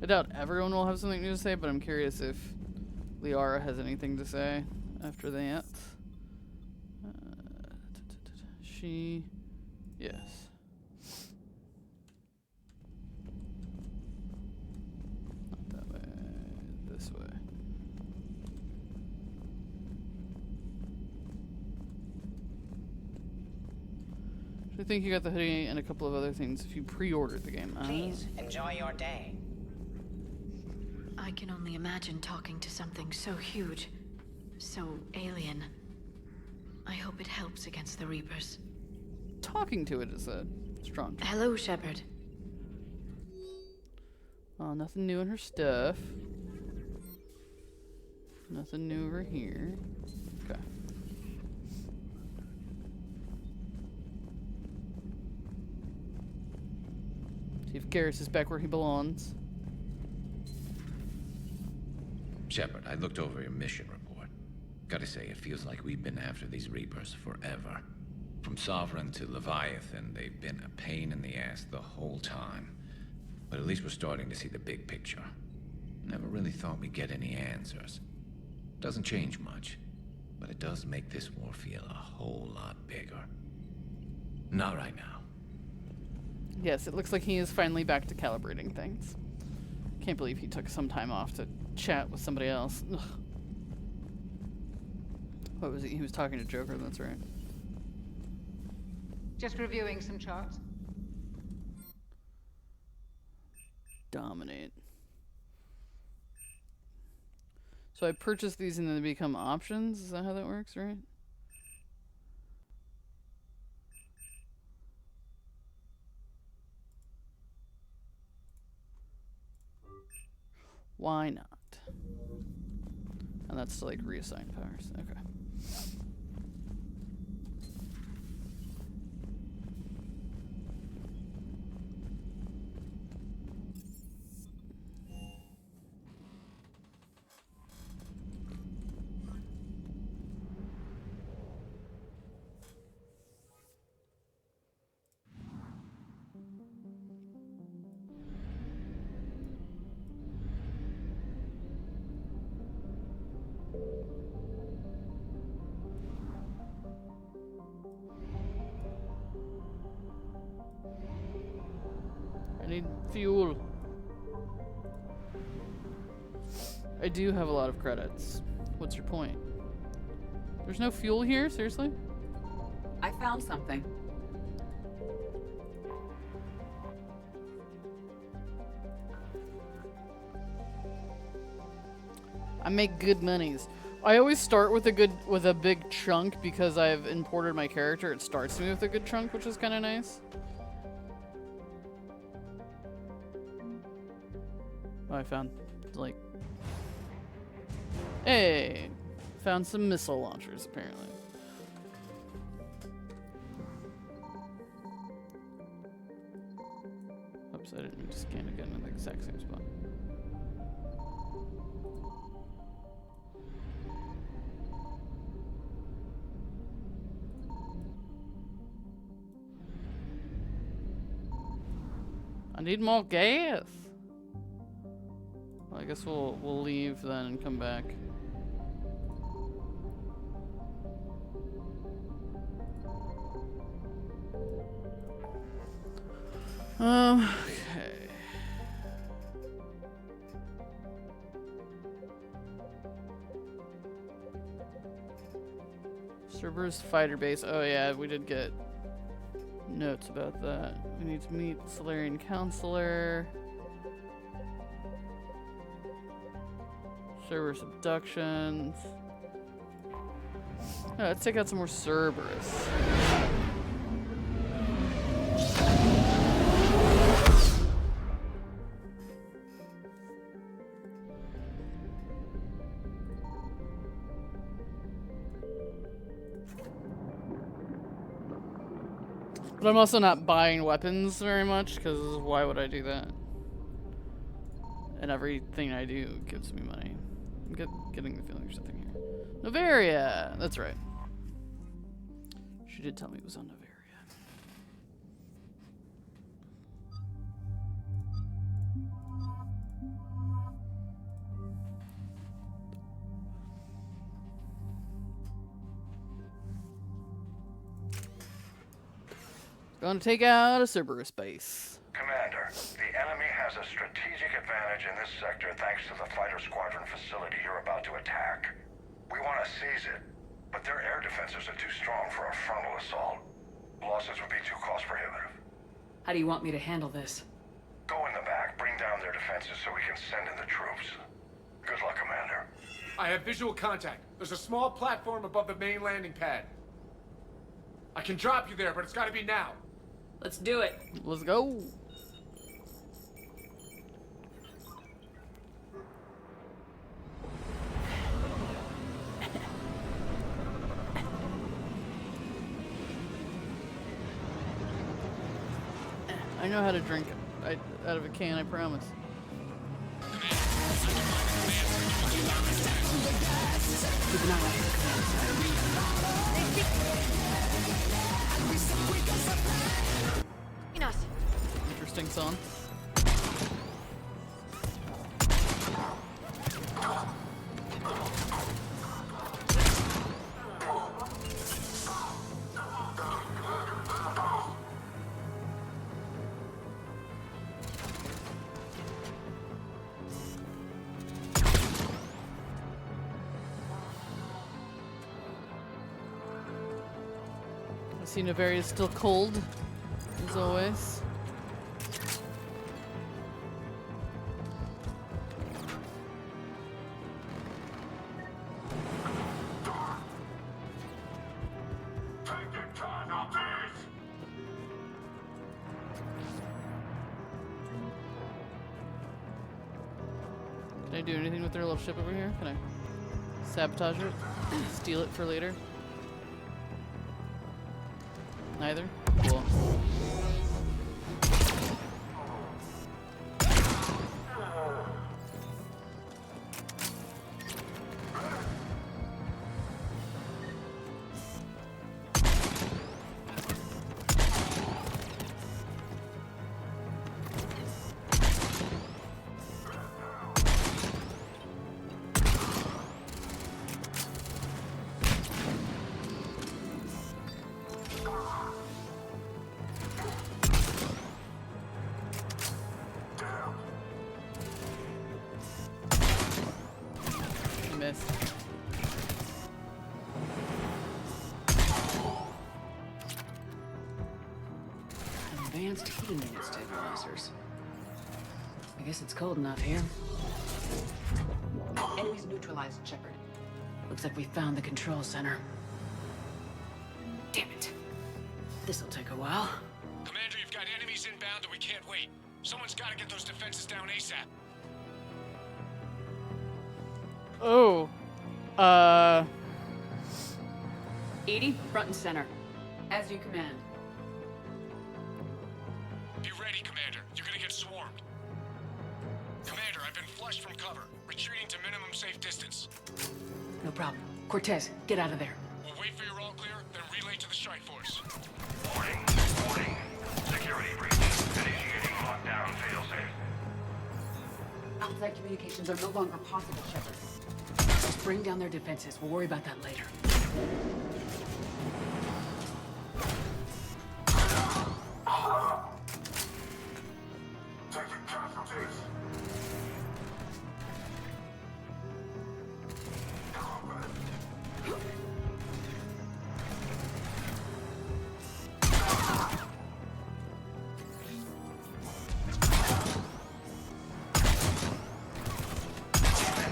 I doubt everyone will have something new to say, but I'm curious if Liara has anything to say after that. She... Yes. Not that way. This way. I think you got the hoodie and a couple of other things if you pre-ordered the game. Please, enjoy your day. I can only imagine talking to something so huge, so alien. I hope it helps against the Reapers. Talking to it is a strong. Hello, Shepard. Oh, nothing new in her stuff. Nothing new over here. Okay. See if Garrus is back where he belongs. Shepard, I looked over your mission report. Gotta say, it feels like we've been after these Reapers forever. From Sovereign to Leviathan, they've been a pain in the ass the whole time. But at least we're starting to see the big picture. Never really thought we'd get any answers. Doesn't change much, but it does make this war feel a whole lot bigger. Not right now. Yes, it looks like he is finally back to calibrating things. Can't believe he took some time off to chat with somebody else. Ugh. What was he? He was talking to Joker, that's right. Just reviewing some charts. Dominate. So I purchase these and then they become options? Is that how that works, right? Why not? And that's to like reassign powers. Okay. I need fuel. I do have a lot of credits. What's your point? There's no fuel here? Seriously? I found something. I make good monies. I always start with a big chunk because I've imported my character. It starts me with a good chunk, which is kind of nice. Oh, I found like, hey, found some missile launchers apparently. Oops, I didn't just scan again in the exact same spot. I need more gas. Well, I guess we'll leave then and come back. Okay. Cerberus fighter base. Oh yeah, we did get notes about that. We need to meet Solarian Counselor. Cerberus Abductions. Oh, let's take out some more Cerberus. But I'm also not buying weapons very much, because why would I do that? And everything I do gives me money. I'm getting the feeling there's something here. Novaria! That's right. She did tell me it was on Novaria. Gonna take out a Cerberus base. Commander, the enemy has a strategic advantage in this sector thanks to the fighter squadron facility you're about to attack. We want to seize it, but their air defenses are too strong for a frontal assault. Losses would be too cost prohibitive. How do you want me to handle this? Go in the back, bring down their defenses so we can send in the troops. Good luck, Commander. I have visual contact. There's a small platform above the main landing pad. I can drop you there, but it's gotta be now. Let's do it. Let's go. I know how to drink out of a can, I promise. Keep an eye out for Enos. Interesting song. I see Navaria is still cold, as always. Can I do anything with their little ship over here? Can I sabotage it? Steal it for later? Neither? Cool. Missed. advanced heating unit stabilizers. I guess it's cold enough here. Enemies neutralized, Shepard. Looks like we found the control center. Damn it. This'll take a while. Commander, you've got enemies inbound and we can't wait. Someone's got to get those defenses down ASAP. Oh. 80, front and center. As you command. Be ready, Commander. You're gonna get swarmed. Commander, I've been flushed from cover. Retreating to minimum safe distance. No problem. Cortez, get out of there. We'll wait for your all clear, then relay to the strike force. Warning. Warning. Security breach. Initiating lockdown failsafe. Outside communications are no longer possible, Shepard. Just bring down their defenses. We'll worry about that later. Taking casualties.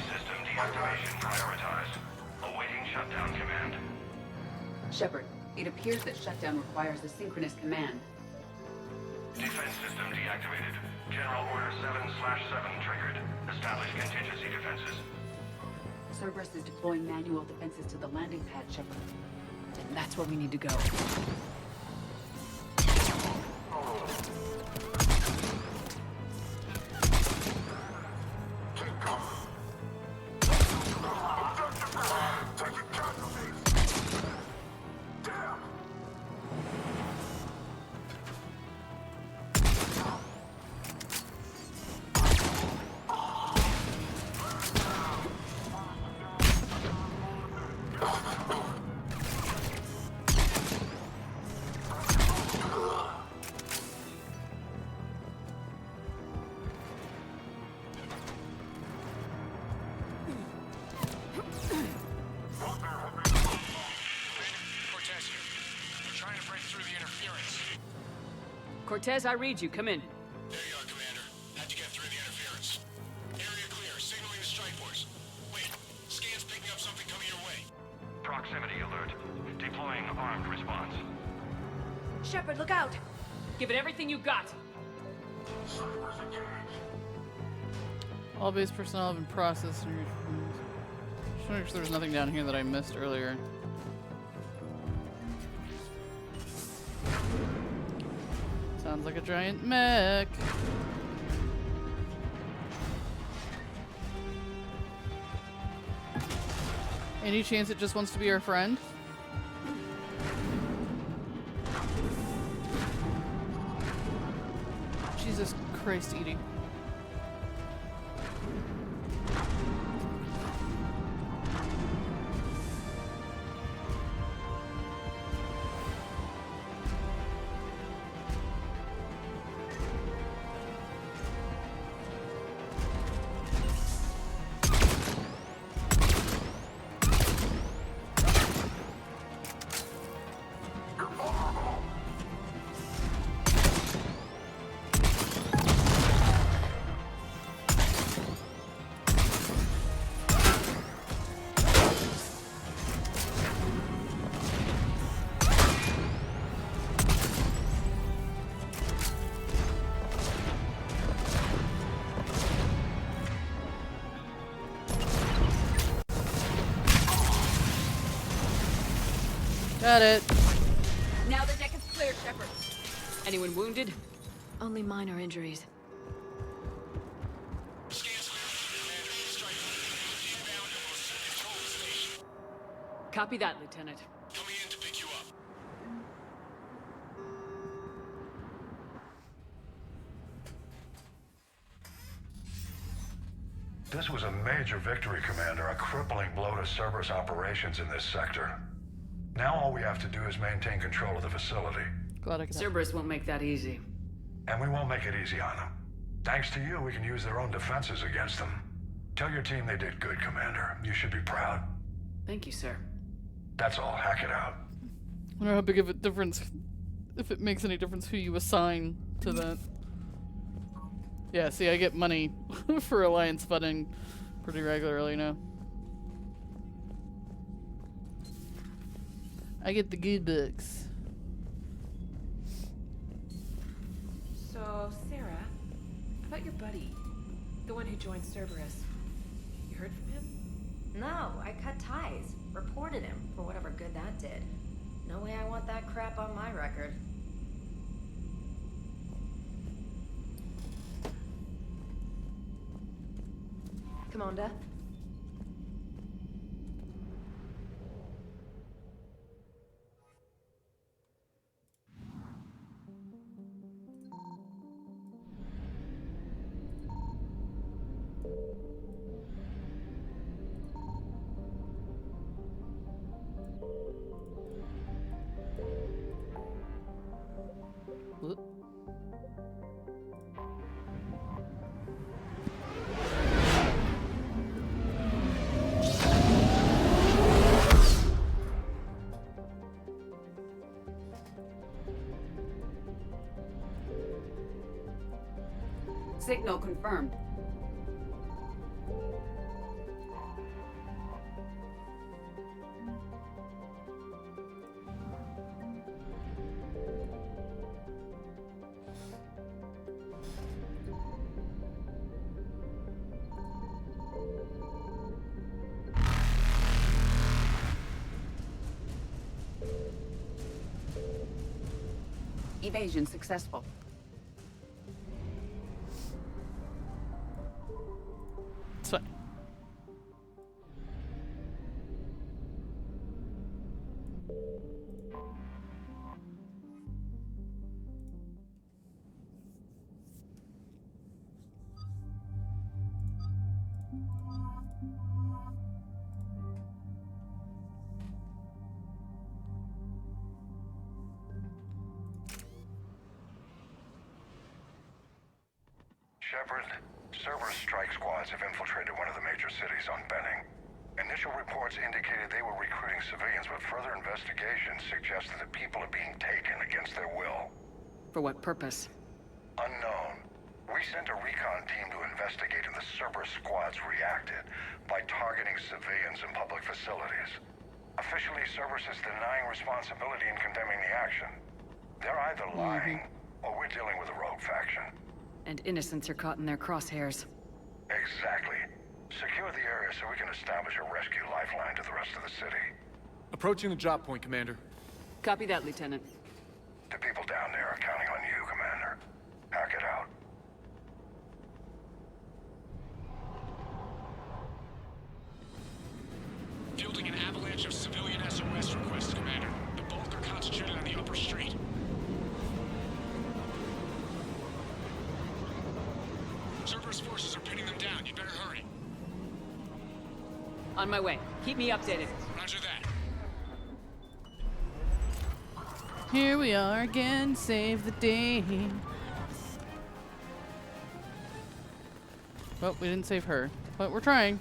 System deactivation prioritized. Awaiting shutdown command. Shepard, it appears that shutdown requires a synchronous command. Defense system deactivated. General Order 7/7 triggered. Establish contingency defenses. Cerberus is deploying manual defenses to the landing pad, Shepard. And that's where we need to go. Cortez here. We're trying to break through the interference. Cortez, I read you. Come in. There you are, Commander. How'd you get through the interference? Area clear. Signaling the strike force. Wait. Scan's picking up something coming your way. Proximity alert. Deploying armed response. Shepard, look out! Give it everything you got. All base personnel have been processed. Just make sure there's nothing down here that I missed earlier. Sounds like a giant mech. Any chance it just wants to be our friend? Jesus Christ, Edie. Got it. Now the deck is cleared, Shepard. Anyone wounded? Only minor injuries. Copy that, Lieutenant. Coming in to pick you up. This was a major victory, Commander. A crippling blow to Cerberus operations in this sector. Now all we have to do is maintain control of the facility. Glad I could. Cerberus won't make that easy. And we won't make it easy on them. Thanks to you, we can use their own defenses against them. Tell your team they did good, Commander. You should be proud. Thank you, sir. That's all. Hack it out. I wonder how big of a difference, if it makes any difference who you assign to that. Yeah, see, I get money for alliance funding pretty regularly now. I get the good books. So, Sarah, about your buddy, the one who joined Cerberus. You heard from him? No, I cut ties. Reported him for whatever good that did. No way I want that crap on my record. Commander? Whoop. Signal confirmed. Evasion successful. It's fine. Shepard, Cerberus strike squads have infiltrated one of the major cities on Benning. Initial reports indicated they were recruiting civilians, but further investigation suggested that people are being taken against their will. For what purpose? Unknown. We sent a recon team to investigate, and the Cerberus squads reacted by targeting civilians in public facilities. Officially, Cerberus is denying responsibility and condemning the action. They're either lying, or we're dealing with a rogue faction. And innocents are caught in their crosshairs. Exactly. Secure the area so we can establish a rescue lifeline to the rest of the city. Approaching the drop point, Commander. Copy that, Lieutenant. The people down there are counting on you, Commander. On my way. Keep me updated. Roger that. Here we are again, save the day. Well, we didn't save her, but we're trying.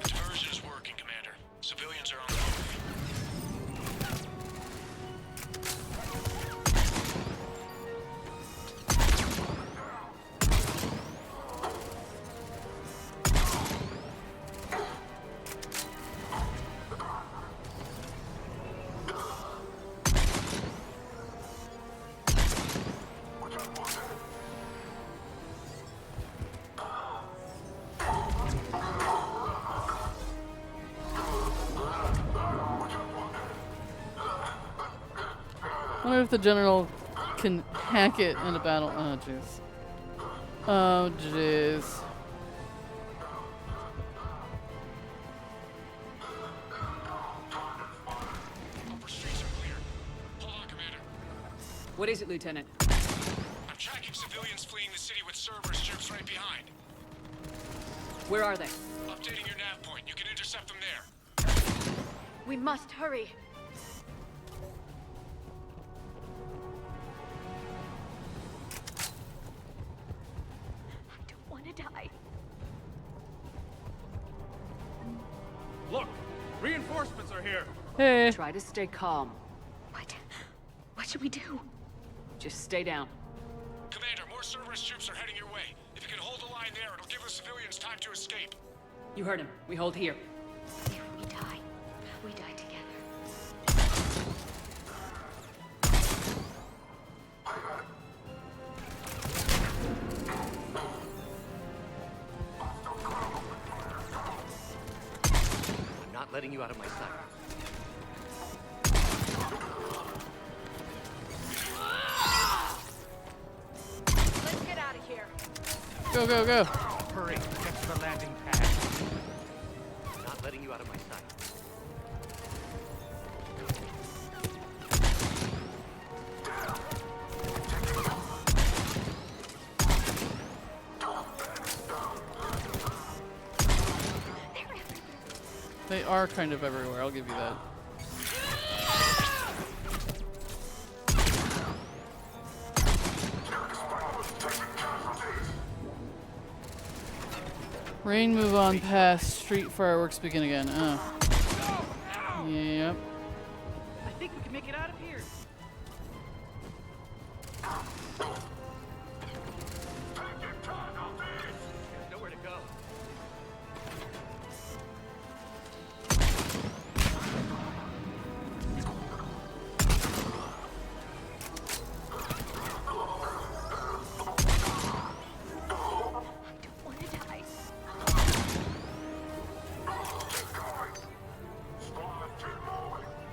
The diversion is working, Commander. Civilians are on the move. I wonder if the general can hack it in a battle. Oh, jeez. Oh, jeez. Upper streets are clear. Hold on, Commander. What is it, Lieutenant? I'm tracking civilians fleeing the city with Cerberus troops right behind. Where are they? Updating your nav point. You can intercept them there. We must hurry. I don't want to die. Look, reinforcements are here. Hey. Try to stay calm. What should we do? Just stay down. Commander, more Cerberus troops are heading your way. If you can hold the line there, it'll give the civilians time to escape. You heard him. We hold here. If we die together. I'm not letting you out of my sight. Let's get out of here. Go, go, go. Hurry, get to the landing pad. I'm not letting you out of my sight. They are kind of everywhere, I'll give you that. Rain, move on past. Street fireworks begin again. Oh. Yep. I think we can make it out of here. There's nowhere to go.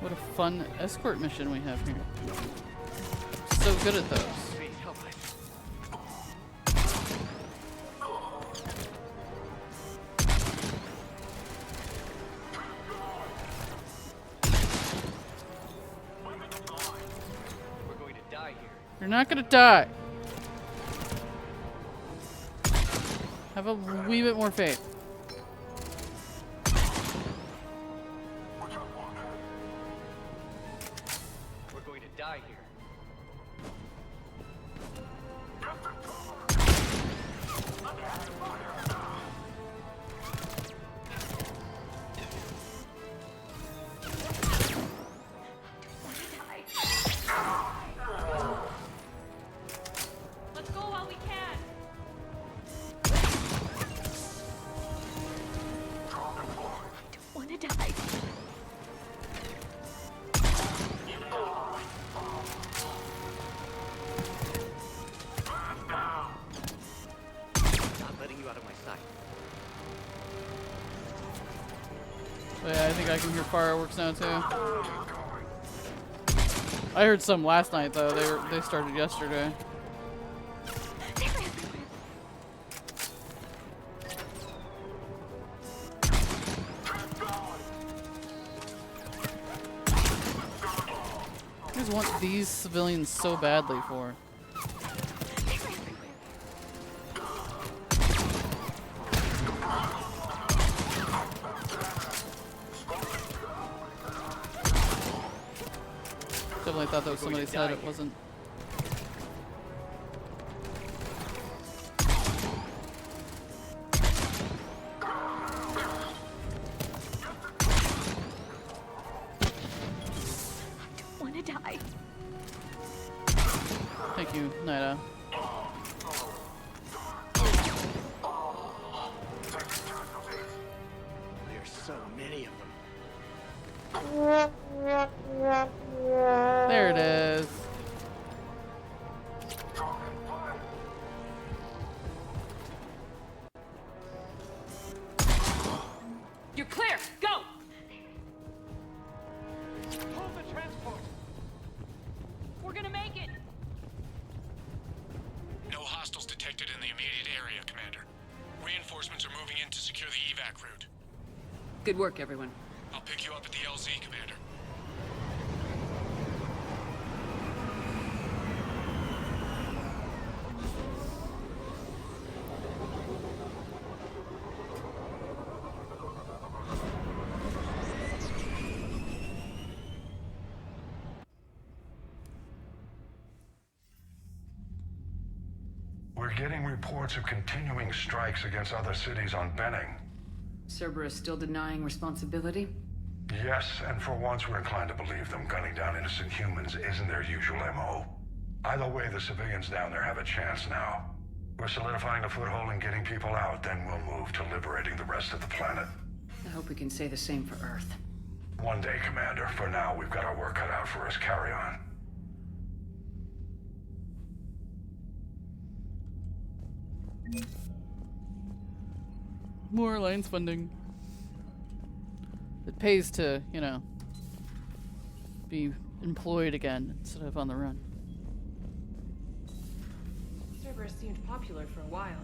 What a fun escort mission we have here. So good at those. Please help us. We're going to die here. You're not gonna die. Have a wee bit more faith. We're going to die here. Let's go while we can. I don't want to die. Not letting you out of my sight. Oh, yeah, I think I can hear fireworks now too. I heard some last night though. They started yesterday. guys want these civilians so badly for? Definitely thought that was somebody's head. It wasn't. Die. Thank you, Naida. There's so many of them. There it is. You're clear. Go. Hold the transport. We're gonna make it. No hostiles detected in the immediate area, Commander. Reinforcements are moving in to secure the evac route. Good work, everyone. I'll pick you up at the LZ, Commander. We're getting reports of continuing strikes against other cities on Benning. Cerberus still denying responsibility? Yes, and for once we're inclined to believe them. Gunning down innocent humans isn't their usual MO. Either way, the civilians down there have a chance now. We're solidifying a foothold and getting people out, then we'll move to liberating the rest of the planet. I hope we can say the same for Earth. One day, Commander. For now, we've got our work cut out for us. Carry on. More alliance funding. It pays to, you know, be employed again instead of on the run. Cerberus seemed popular for a while.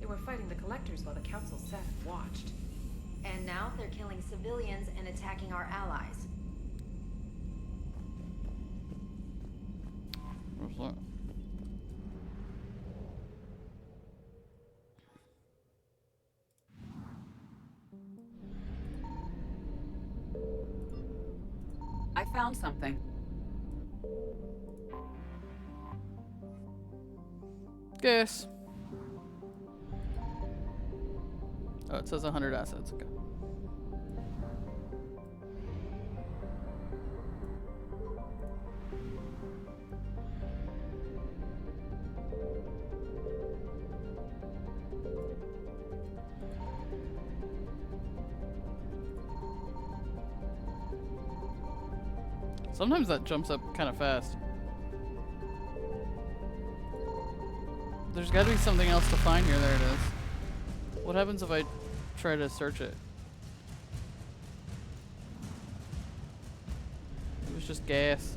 They were fighting the collectors while the council sat and watched. And now they're killing civilians and attacking our allies. What's that? I found something. Guess. Oh, it says 100 assets. Okay. Sometimes that jumps up kind of fast. There's got to be something else to find here. There it is. What happens if I try to search it? It was just gas.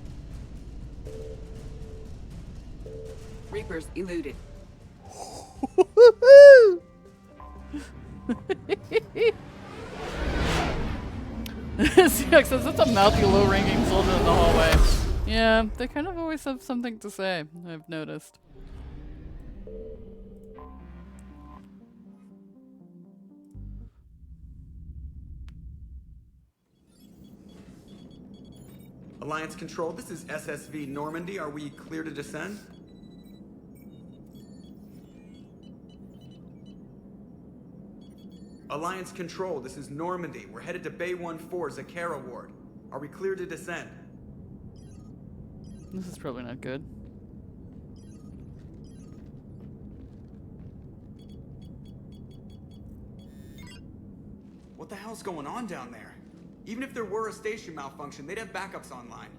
Reapers eluded. CX says it's a mouthy, low-ranking soldier in the hallway. Yeah, they kind of always have something to say, I've noticed. Alliance Control, this is SSV Normandy. Are we clear to descend? Alliance Control, this is Normandy. We're headed to Bay 1-4, Zakara Ward. Are we clear to descend? This is probably not good. What the hell's going on down there? Even if there were a station malfunction, they'd have backups online.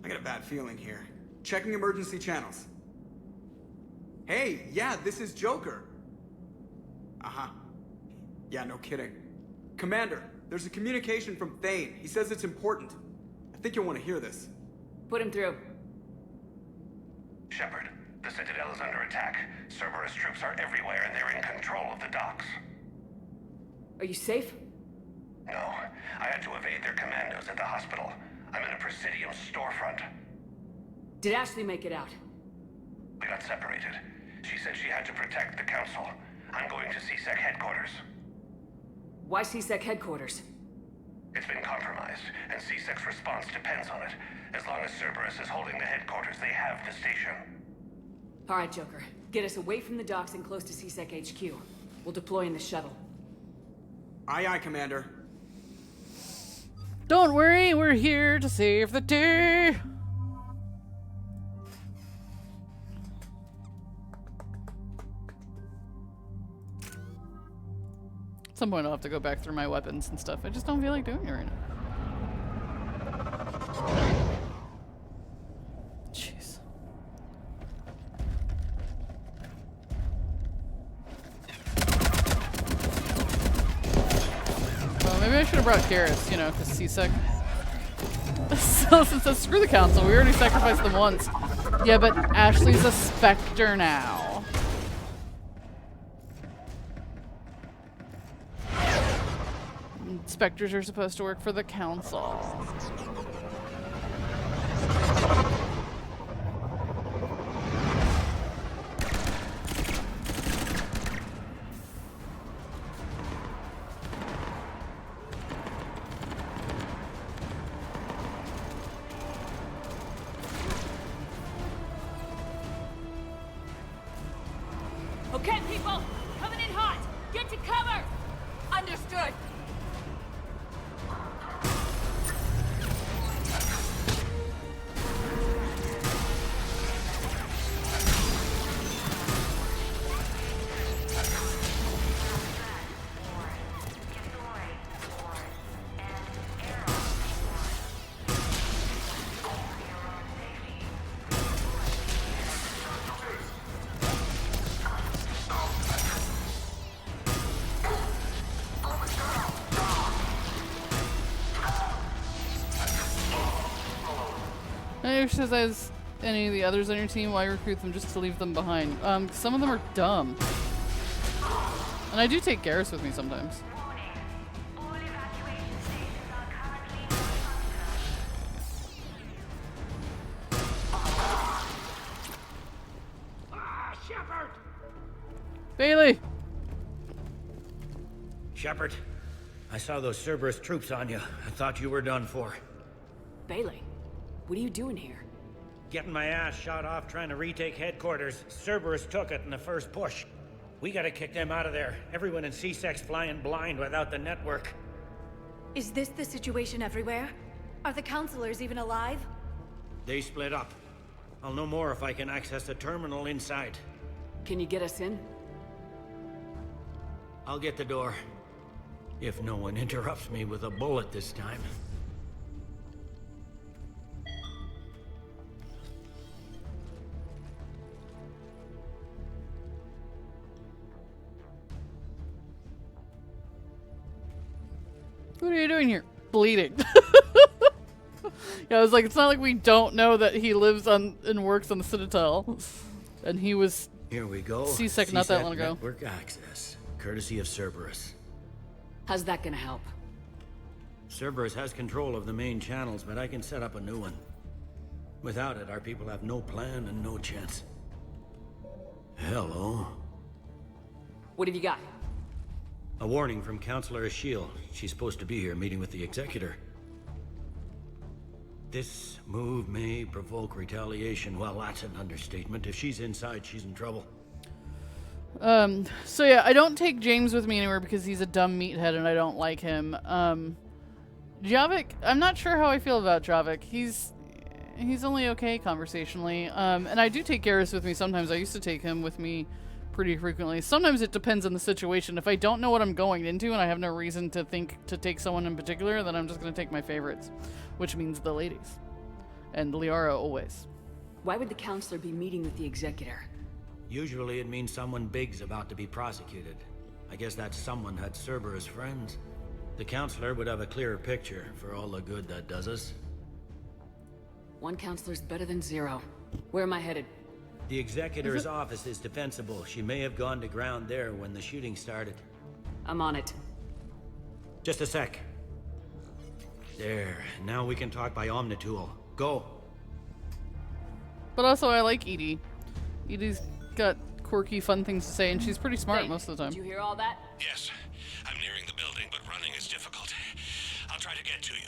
I got a bad feeling here. Checking emergency channels. Hey, yeah, this is Joker. Uh-huh. Yeah, no kidding. Commander, there's a communication from Thane. He says it's important. I think you'll want to hear this. Put him through. Shepard, the Citadel is under attack. Cerberus troops are everywhere and they're in control of the docks. Are you safe? No, I had to evade their commandos at the hospital. I'm in a Presidium storefront. Did Ashley make it out? We got separated. She said she had to protect the Council. I'm going to CSEC headquarters. Why CSEC headquarters? It's been compromised, and CSEC's response depends on it. As long as Cerberus is holding the headquarters, they have the station. Alright, Joker. Get us away from the docks and close to CSEC HQ. We'll deploy in the shuttle. Aye, aye, Commander. Don't worry, we're here to save the day. At some point I'll have to go back through my weapons and stuff. I just don't feel like doing it right now. Jeez. Well, maybe I should have brought Garrus, you know, because CSEC. So since I screw the Council, we already sacrificed them once. Yeah, but Ashley's a Spectre now. Spectres are supposed to work for the Council. Okay, people! Coming in hot! Get to cover! Understood! If says as any of the others on your team, why recruit them just to leave them behind? Some of them are dumb. And I do take Garrus with me sometimes. Shepard! Bailey! Shepard, I saw those Cerberus troops on you. I thought you were done for. Bailey, what are you doing here? Getting my ass shot off trying to retake headquarters. Cerberus took it in the first push. We gotta kick them out of there. Everyone in CSEC's flying blind without the network. Is this the situation everywhere? Are the counselors even alive? They split up. I'll know more if I can access the terminal inside. Can you get us in? I'll get the door. If no one interrupts me with a bullet this time. What are you doing here? Bleeding. Yeah, I was like, it's not like we don't know that he lives on and works on the Citadel. And he was Here we go. CSEC not that long ago. Network access, courtesy of Cerberus. How's that gonna help? Cerberus has control of the main channels, but I can set up a new one. Without it, our people have no plan and no chance. Hello. What have you got? A warning from Counselor Ashiel. She's supposed to be here meeting with the Executor. This move may provoke retaliation. Well, that's an understatement. If she's inside, she's in trouble. So yeah, I don't take James with me anywhere because he's a dumb meathead and I don't like him. Javik, I'm not sure how I feel about Javik. He's only okay conversationally. And I do take Garrus with me sometimes. I used to take him with me pretty frequently. Sometimes it depends on the situation. If I don't know what I'm going into and I have no reason to think to take someone in particular, then I'm just going to take my favorites, which means the ladies. And Liara always. Why would the counselor be meeting with the Executor? Usually it means someone big's about to be prosecuted. I guess that someone had Cerberus friends. The Counselor would have a clearer picture for all the good that does us. One counselor's better than zero. Where am I headed? The Executor's office is defensible. She may have gone to ground there when the shooting started. I'm on it. Just a sec. There. Now we can talk by Omnitool. Go. But also, I like Edie. Edie's got quirky, fun things to say, and she's pretty smart Thane, most of the time. Did you hear all that? Yes. I'm nearing the building, but running is difficult. I'll try to get to you.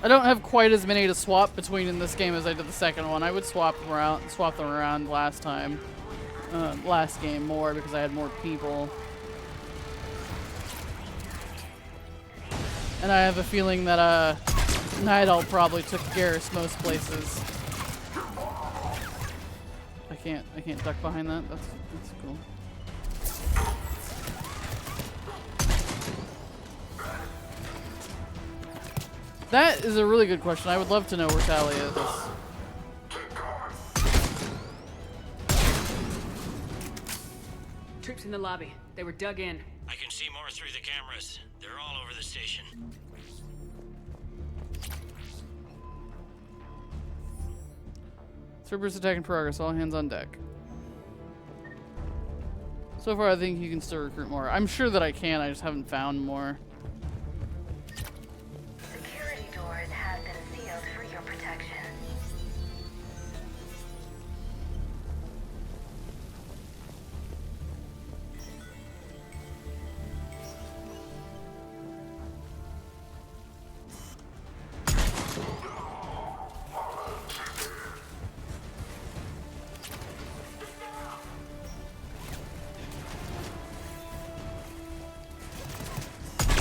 I don't have quite as many to swap between in this game as I did the second one. I would swap them around last time, last game more because I had more people. And I have a feeling that Night Owl probably took Garrus most places. I can't duck behind that. That's cool. That is a really good question. I would love to know where Tally is. Troops in the lobby. They were dug in. I can see more through the cameras. They're all over the station. Cerberus attack in progress. All hands on deck. So far, I think you can still recruit more. I'm sure that I can. I just haven't found more. Security doors have been sealed for your protection.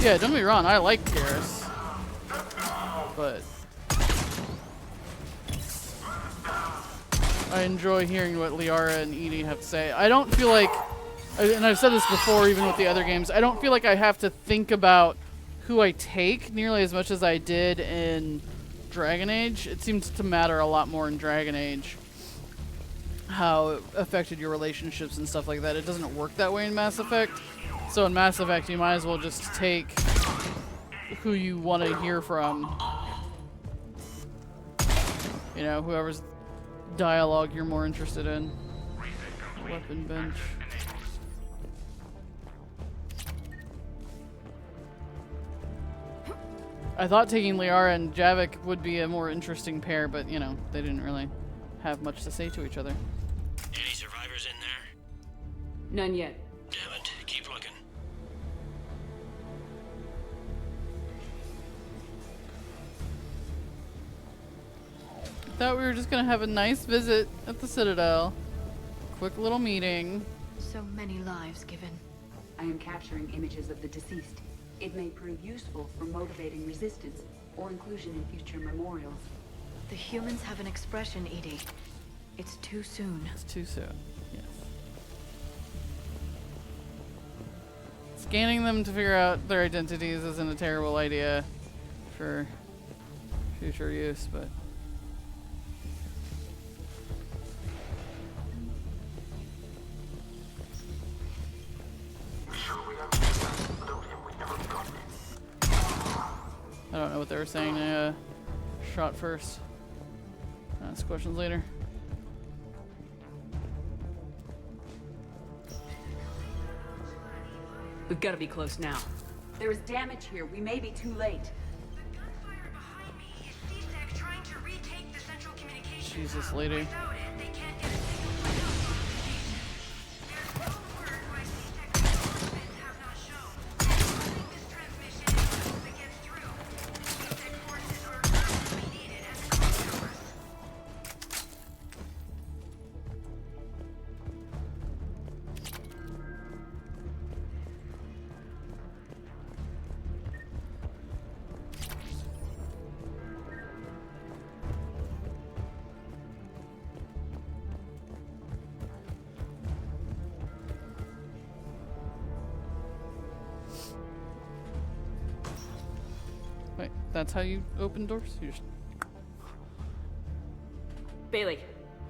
Yeah, don't get me wrong, I like Garrus. But I enjoy hearing what Liara and Edie have to say. I don't feel like, and I've said this before even with the other games, I don't feel like I have to think about who I take nearly as much as I did in Dragon Age. It seems to matter a lot more in Dragon Age how it affected your relationships and stuff like that. It doesn't work that way in Mass Effect. So in Mass Effect, you might as well just take who you want to hear from. You know, whoever's dialogue you're more interested in. Weapon bench. I thought taking Liara and Javik would be a more interesting pair, but, you know, they didn't really have much to say to each other. Any survivors in there? None yet. Damn it. Keep looking. Thought we were just gonna have a nice visit at the Citadel. Quick little meeting. So many lives given. I am capturing images of the deceased. It may prove useful for motivating resistance or inclusion in future memorials. The humans have an expression, Edie. It's too soon. It's too soon, yes. Scanning them to figure out their identities isn't a terrible idea for future use, but... I don't know what they were saying. I shot first. Ask questions later. We've got to be close now. There is damage here. We may be too late. Jesus, lady. Wait, that's how you open doors? You just... Bailey,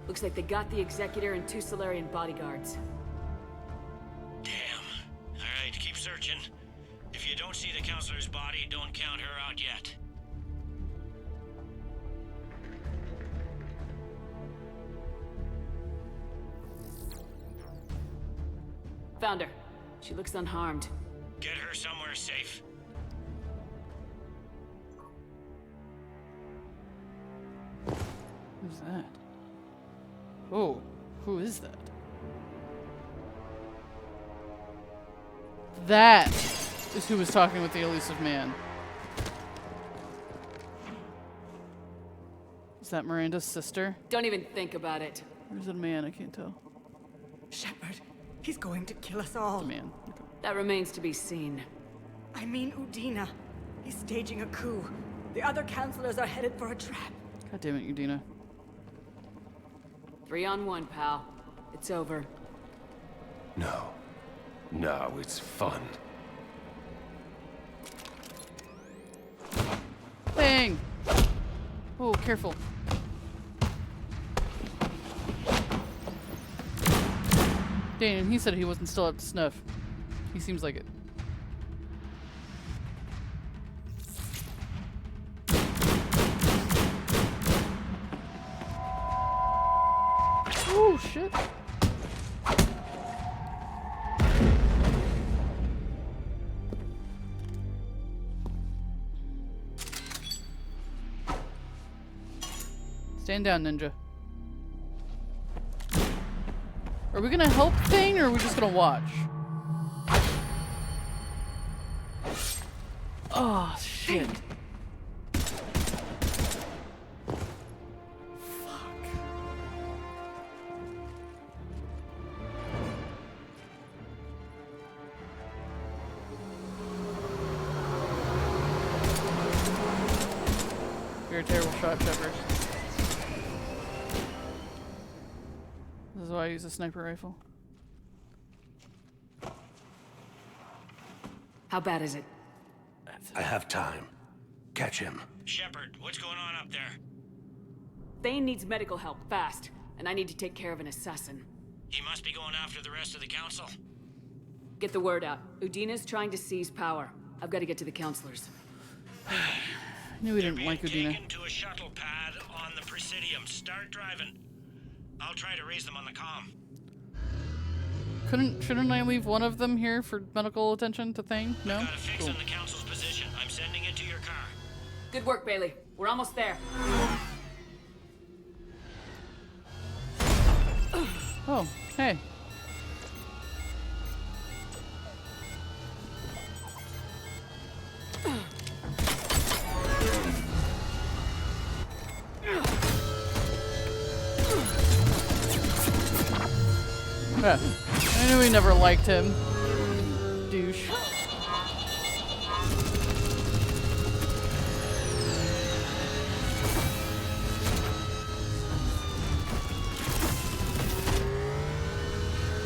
Looks like they got the Executor and 2 Solarian bodyguards. Damn. Alright, keep searching. If you don't see the Counselor's body, don't count her out yet. Found her. She looks unharmed. Get her somewhere safe. Who's that? Oh, who is that? That is who was talking with the elusive man. Is that Miranda's sister? Don't even think about it. Or is it a man? I can't tell. Shepard, he's going to kill us all. It's a man. That remains to be seen. I mean Udina. He's staging a coup. The other counselors are headed for a trap. God damn it, Udina. 3 on 1, pal. It's over. No. No, it's fun. Bang! Oh, careful. Dang, he said he wasn't still up to snuff. He seems like it. Oh, shit. Stand down, ninja. Are we gonna help Thane, or are we just gonna watch? Oh, shit. You're a terrible shot, Shepard. This is why I use a sniper rifle. How bad is it? I have time. Catch him. Shepard, what's going on up there? Thane needs medical help, fast. And I need to take care of an assassin. He must be going after the rest of the council. Get the word out. Udina's trying to seize power. I've got to get to the counselors. I knew we didn't like Udina. Taken to a shuttle pad on the Presidium. Start driving. I'll try to raise them on the comm. Shouldn't I leave one of them here for medical attention to Thane? No? Got a fix Cool. on the council's position. I'm sending it to your car. Good work, Bailey. We're almost there. Oh, hey. Yeah. I knew we never liked him. Douche.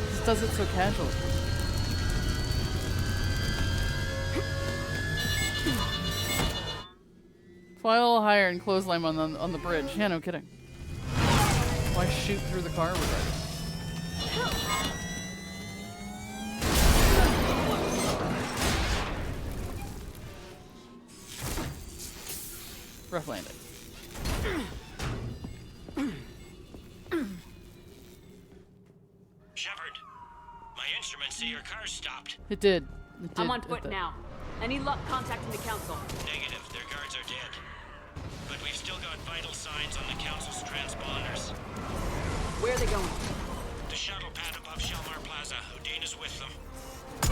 Just does it so casually. Fly a little higher and clothesline on the bridge. Yeah, no kidding. Why shoot through the car with it? Rough landing. Shepard, my instruments say your car's stopped. It did. I'm on foot now. Any luck contacting the council? Negative. Their guards are dead. But we've still got vital signs on the council's transponders. Where are they going? The shuttle pad above Shelmar Plaza. Udina's with them.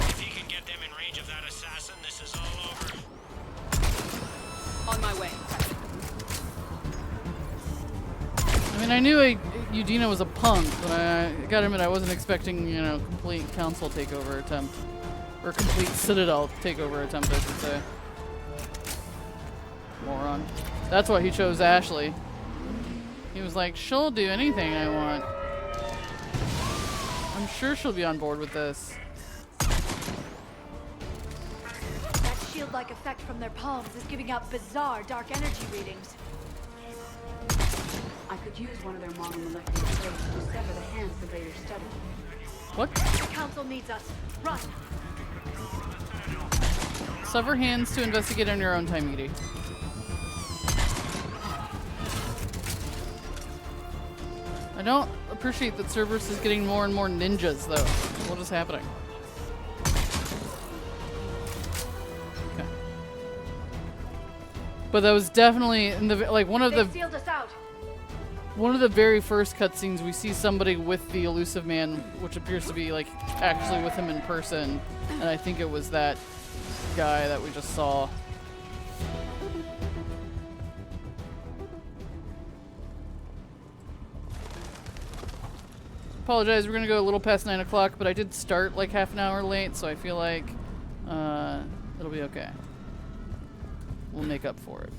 If he can get them in range of that assassin, this is all over. On my way. I mean, I knew Udina was a punk, but I gotta admit I wasn't expecting, you know, complete council takeover attempt. Or complete Citadel takeover attempt, I should say. Moron. That's why he chose Ashley. He was like, she'll do anything I want. I'm sure she'll be on board with this. That shield-like effect from their palms is giving out bizarre dark energy readings. I could could use one of their monomolecular plates to sever the hands the Raiders studied. What? The council needs us. Run! Sever hands to investigate on your own time, Edie. I don't appreciate that Cerberus is getting more and more ninjas, though. What is happening? Okay. But that was definitely in the like one of They the sealed us out. one of the very first cutscenes. We see somebody with the elusive man, which appears to be like actually with him in person, and I think it was that guy that we just saw. Apologize, we're gonna go a little past 9 o'clock, but I did start like half an hour late, so I feel like it'll be okay. We'll make up for it.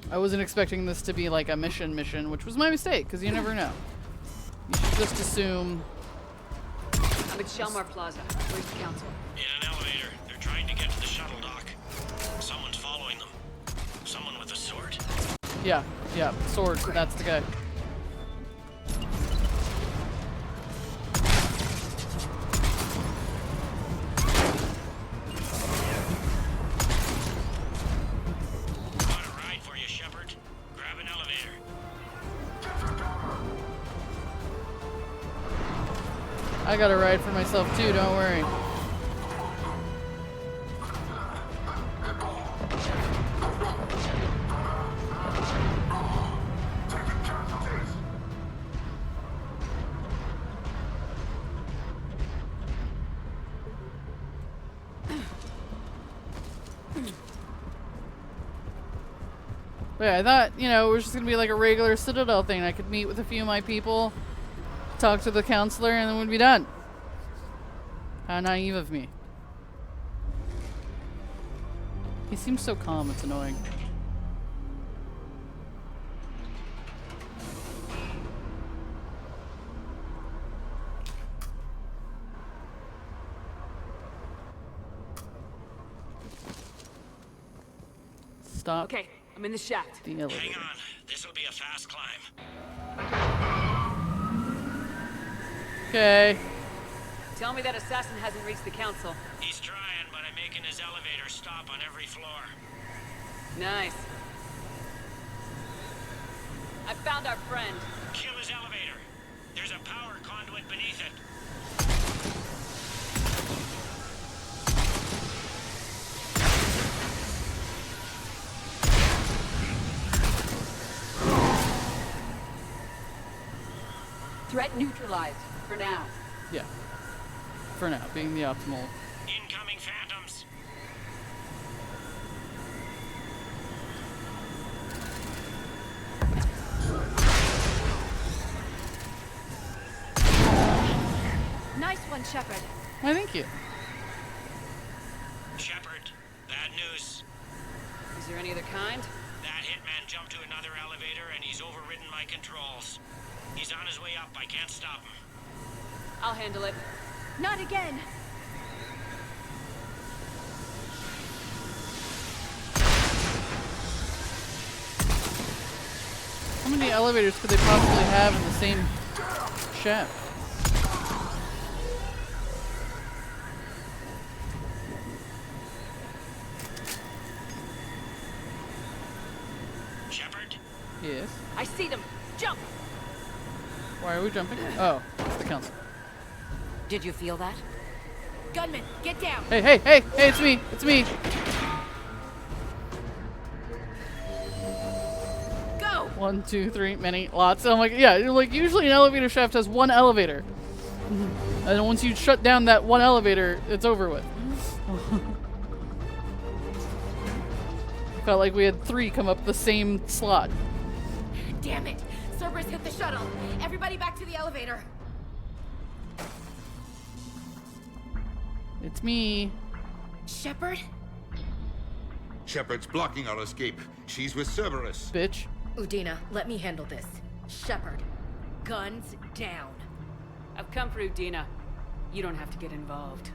I wasn't expecting this to be like a mission, which was my mistake, because you never know. You should just assume. I'm at Shelmar Plaza. Where's the council? In an elevator. They're trying to get to the shuttle dock. Someone's following them. Someone with a sword. Yeah, sword. That's the guy. I got a ride for myself too, don't worry. But yeah, I thought, you know, it was just gonna be like a regular Citadel thing. I could meet with a few of my people, talk to the counselor, and then we'd be done. How naive of me. He seems so calm, it's annoying. Stop. Okay, I'm in the shaft. The elevator. Hang on. This'll be a fast climb. Okay. Tell me that assassin hasn't reached the council. He's trying, but I'm making his elevator stop on every floor. Nice. I found our friend. Kill his elevator. There's a power conduit beneath it. Threat neutralized, for now. Yeah. For now, being the optimal. Incoming phantoms. Nice one, Shepard. Why, thank you. Shepard, bad news. Is there any other kind? That hitman jumped to another elevator and he's overridden my controls. He's on his way up. I can't stop him. I'll handle it. Not again. How many elevators could they possibly have in the same shaft? Shepard? Yes. I see them. Jump! Why are we jumping? Oh, it's the council. Did you feel that? Gunman, get down! Hey, it's me! It's me! Go! 1, 2, 3, many, lots. I'm like, yeah, like usually an elevator shaft has one elevator. And then once you shut down that one elevator, it's over with. Felt like we had 3 come up the same slot. Damn it! Cerberus hit the shuttle. Everybody back to the elevator. It's me. Shepard? Shepard's blocking our escape. She's with Cerberus. Bitch. Udina, let me handle this. Shepard, guns down. I've come for Udina. You don't have to get involved.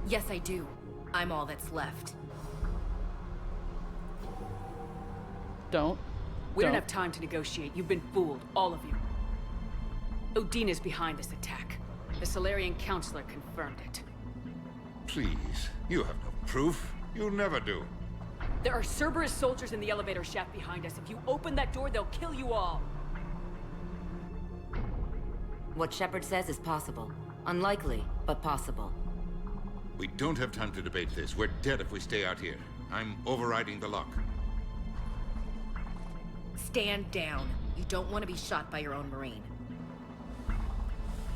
Yes, I do. I'm all that's left. Don't. We don't have time to negotiate. You've been fooled, all of you. Udina's behind this attack. The Solarian Counselor confirmed it. Please, you have no proof. You never do. There are Cerberus soldiers in the elevator shaft behind us. If you open that door, they'll kill you all. What Shepard says is possible. Unlikely, but possible. We don't have time to debate this. We're dead if we stay out here. I'm overriding the lock. Stand down. You don't want to be shot by your own Marine.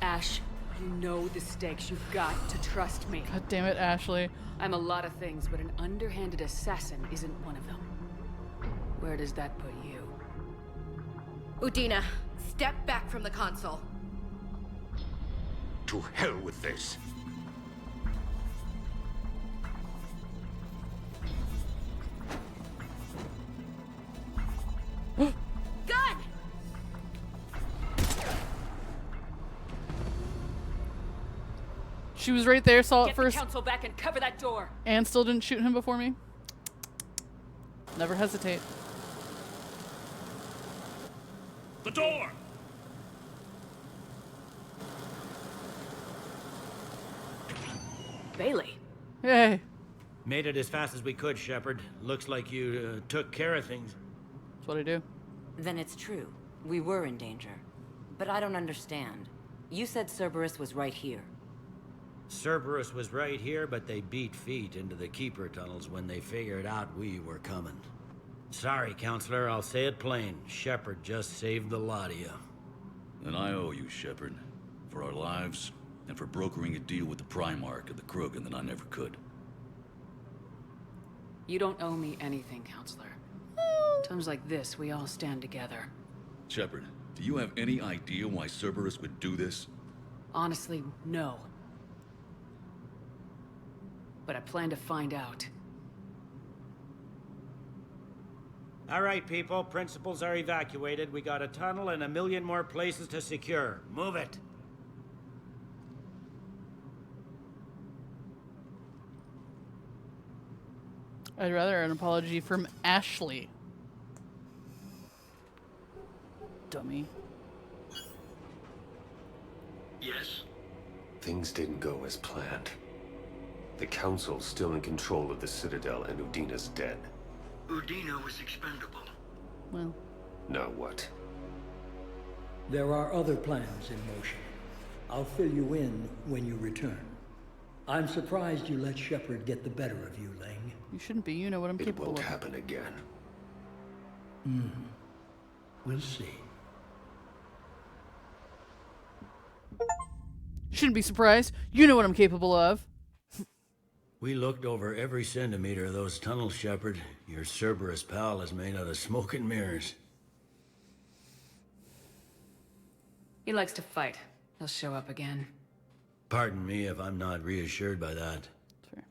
Ash, you know the stakes. You've got to trust me. God damn it, Ashley. I'm a lot of things, but an underhanded assassin isn't one of them. Where does that put you? Udina, step back from the console. To hell with this. Gun! She was right there, saw it Get first, the council back and cover that door. and still didn't shoot him before me. Never hesitate. The door! Bailey. Yay. Made it as fast as we could, Shepard. Looks like you took care of things. That's what I do. Then it's true. We were in danger. But I don't understand. You said Cerberus was right here. Cerberus was right here, but they beat feet into the Keeper tunnels when they figured out we were coming. Sorry, Counselor, I'll say it plain. Shepard just saved the lot of you. And I owe you, Shepard. For our lives, and for brokering a deal with the Primarch of the Krogan that I never could. You don't owe me anything, Counselor. Times like this, we all stand together. Shepard, do you have any idea why Cerberus would do this? Honestly, no. But I plan to find out. All right, people. Principals are evacuated. We got a tunnel and 1 million more places to secure. Move it. I'd rather an apology from Ashley. Dummy. Yes? Things didn't go as planned. The Council's still in control of the Citadel and Udina's dead. Udina was expendable. Well. Now what? There are other plans in motion. I'll fill you in when you return. I'm surprised you let Shepard get the better of you, Ling. You shouldn't be. You know what I'm capable of. It won't happen again. We'll see. Shouldn't be surprised. You know what I'm capable of. We looked over every centimeter of those tunnels, Shepard. Your Cerberus pal is made out of smoke and mirrors. He likes to fight. He'll show up again. Pardon me if I'm not reassured by that.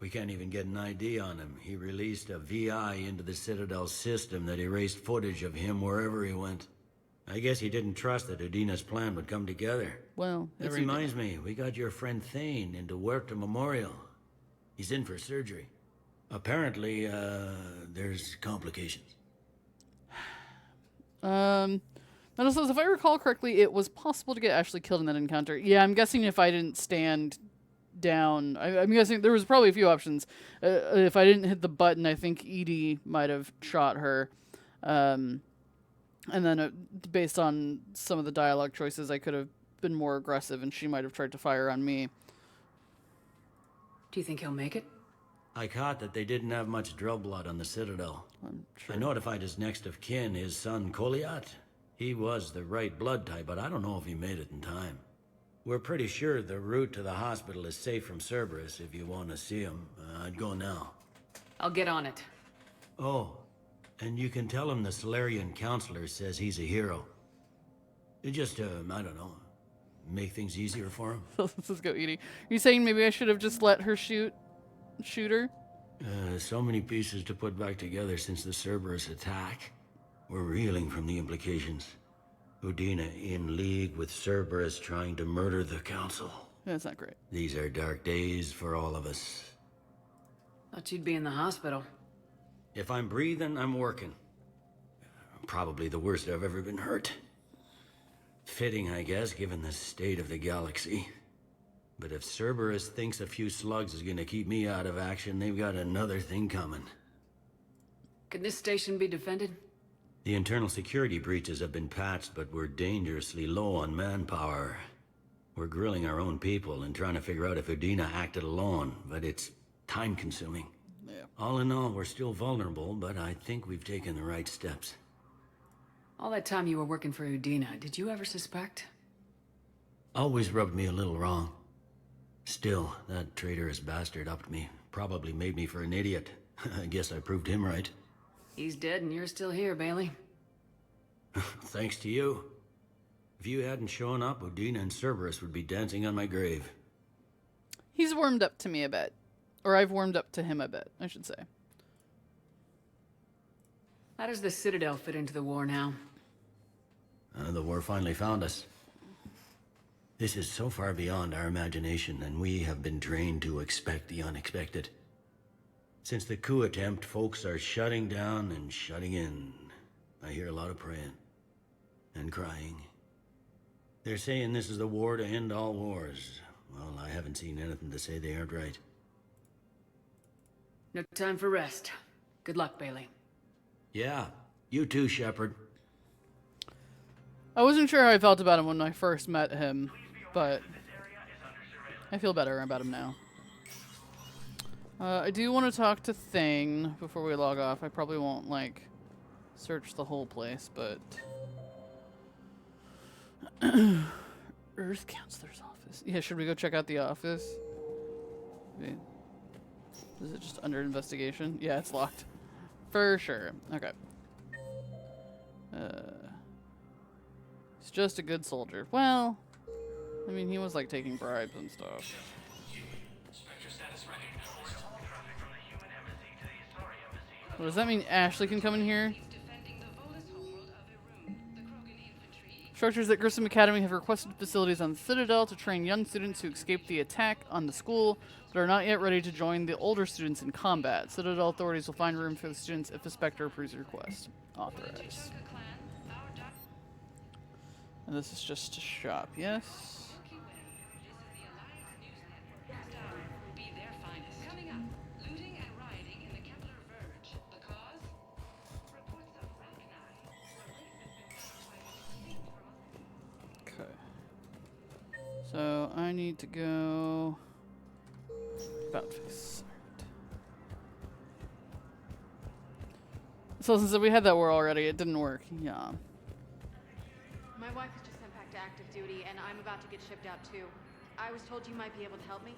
We can't even get an ID on him. He released a VI into the Citadel system that erased footage of him wherever he went. I guess he didn't trust that Udina's plan would come together. Well, that reminds me, we got your friend Thane into Huerta Memorial. He's in for surgery. Apparently, there's complications. Now, so if I recall correctly, it was possible to get Ashley killed in that encounter. Yeah, I'm guessing if I didn't stand down, I'm guessing there was probably a few options. If I didn't hit the button, I think Edie might have shot her. And then based on some of the dialogue choices, I could have been more aggressive and she might have tried to fire on me. Do you think he'll make it? I caught that they didn't have much drill blood on the Citadel. I'm sure. I notified his next of kin, his son Koliat. He was the right blood type, but I don't know if he made it in time. We're pretty sure the route to the hospital is safe from Cerberus. If you want to see him, I'd go now. I'll get on it. Oh, and you can tell him the Solarian Counselor says he's a hero. It just, I don't know, make things easier for him. Let's go, Edie. Are you saying maybe I should have just let her shoot her? So many pieces to put back together since the Cerberus attack. We're reeling from the implications. Udina in league with Cerberus trying to murder the Council. That's not great. These are dark days for all of us. Thought you'd be in the hospital. If I'm breathing, I'm working. probably the worst I've ever been hurt. Fitting, I guess, given the state of the galaxy. But if Cerberus thinks a few slugs is gonna keep me out of action, they've got another thing coming. Can this station be defended? The internal security breaches have been patched, but we're dangerously low on manpower. We're grilling our own people and trying to figure out if Udina acted alone, but it's time-consuming. Yeah. All in all, we're still vulnerable, but I think we've taken the right steps. All that time you were working for Udina, did you ever suspect? Always rubbed me a little wrong. Still, that traitorous bastard upped me. Probably made me for an idiot. I guess I proved him right. He's dead and you're still here, Bailey. Thanks to you. If you hadn't shown up, Udina and Cerberus would be dancing on my grave. He's warmed up to me a bit. Or I've warmed up to him a bit, I should say. How does the Citadel fit into the war now? The war finally found us. This is so far beyond our imagination, and we have been trained to expect the unexpected. Since the coup attempt, folks are shutting down and shutting in. I hear a lot of praying. And crying. They're saying this is the war to end all wars. Well, I haven't seen anything to say they aren't right. No time for rest. Good luck, Bailey. Yeah, you too, Shepard. I wasn't sure how I felt about him when I first met him, but I feel better about him now. I do want to talk to Thing before we log off. I probably won't, like, search the whole place, but... Earth Counselor's office. Yeah, should we go check out the office? Wait. Is it just under investigation? Yeah, it's locked. For sure. Okay. He's just a good soldier. Well, I mean, he was like taking bribes and stuff. Well, does that mean Ashley can come in here? Structures at Grissom Academy have requested facilities on the Citadel to train young students who escaped the attack on the school, but are not yet ready to join the older students in combat. Citadel authorities will find room for the students if the Spectre approves the request. Authorize. And this is just a shop, yes? So I need to go about face. So since we had that war already, it didn't work. Yeah. My wife has just sent back to active duty, and I'm about to get shipped out too. I was told you might be able to help me.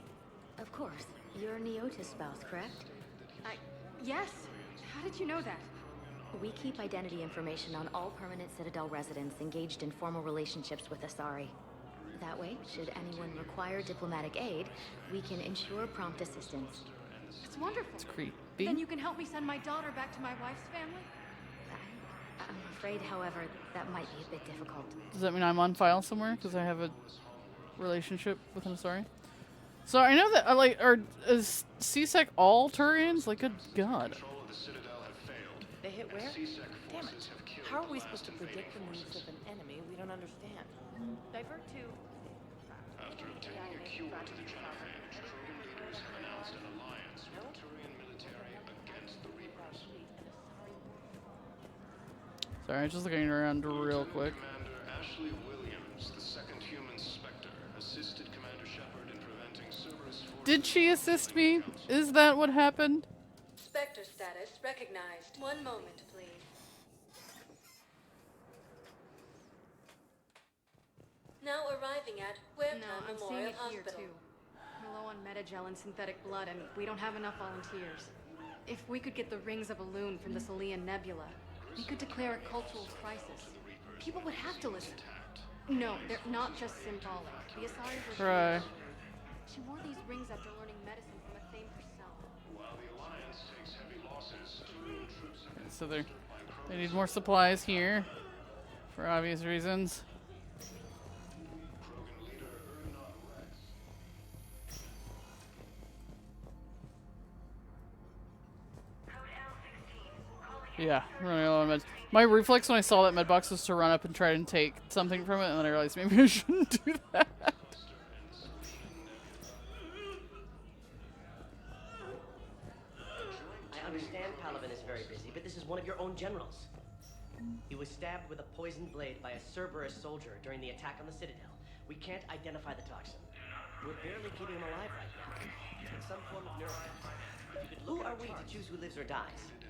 Of course. You're Neota's spouse, correct? Yes. How did you know that? We keep identity information on all permanent Citadel residents engaged in formal relationships with Asari. That way, should anyone require diplomatic aid, we can ensure prompt assistance. It's wonderful. It's creepy. Then you can help me send my daughter back to my wife's family? I'm afraid, however, that might be a bit difficult. Does that mean I'm on file somewhere because I have a relationship with him? Sorry. So I know that is CSEC all Turians? Like, good God. They hit where? Damn it. How are we supposed to predict the moves of an enemy we don't understand? Divert to... After obtaining a cure to the Genophage, Krogan leaders have announced an alliance with the Turian military against the Reapers. Sorry, I'm just looking around real quick. Commander Ashley Williams, the second human Spectre, assisted Commander Shepard in preventing Cerberus forces... Did she assist me? Is that what happened? Spectre status recognized. One moment, please. Now arriving at I'm seeing it here too. We're low on metagel and synthetic blood, and we don't have enough volunteers. If we could get the rings of Elune from the Salian Nebula, we could declare a cultural crisis. People would have to listen. No, they're not just symbolic. The Asari were... Right. She wore these rings after learning medicine from a Thane herself. While the Alliance takes heavy losses, Turian troops have... So they need more supplies here, for obvious reasons. Yeah, running low on meds. My reflex when I saw that med box was to run up and try and take something from it, and then I realized maybe I shouldn't do that. I understand Palaven is very busy, but this is one of your own generals. He was stabbed with a poisoned blade by a Cerberus soldier during the attack on the Citadel. We can't identify the toxin. We're barely keeping him alive right now. It's some form of neurotoxin. Who are we to choose who lives or dies?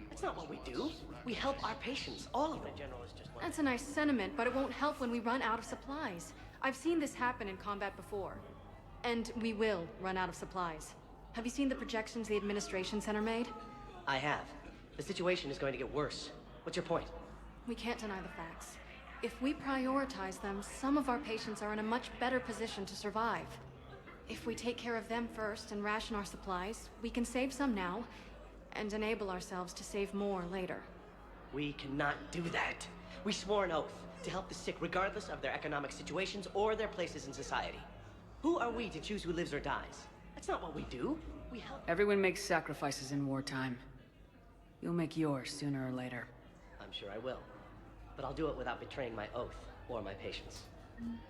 That's not what we do. We help our patients, all of them. That's a nice sentiment, but it won't help when we run out of supplies. I've seen this happen in combat before. And we will run out of supplies. Have you seen the projections the administration center made? I have. The situation is going to get worse. What's your point? We can't deny the facts. If we prioritize them, some of our patients are in a much better position to survive. If we take care of them first and ration our supplies, we can save some now, and enable ourselves to save more later. We cannot do that. We swore an oath to help the sick regardless of their economic situations or their places in society. Who are we to choose who lives or dies? That's not what we do. We help. Everyone makes sacrifices in wartime. You'll make yours sooner or later. I'm sure I will. But I'll do it without betraying my oath or my patients.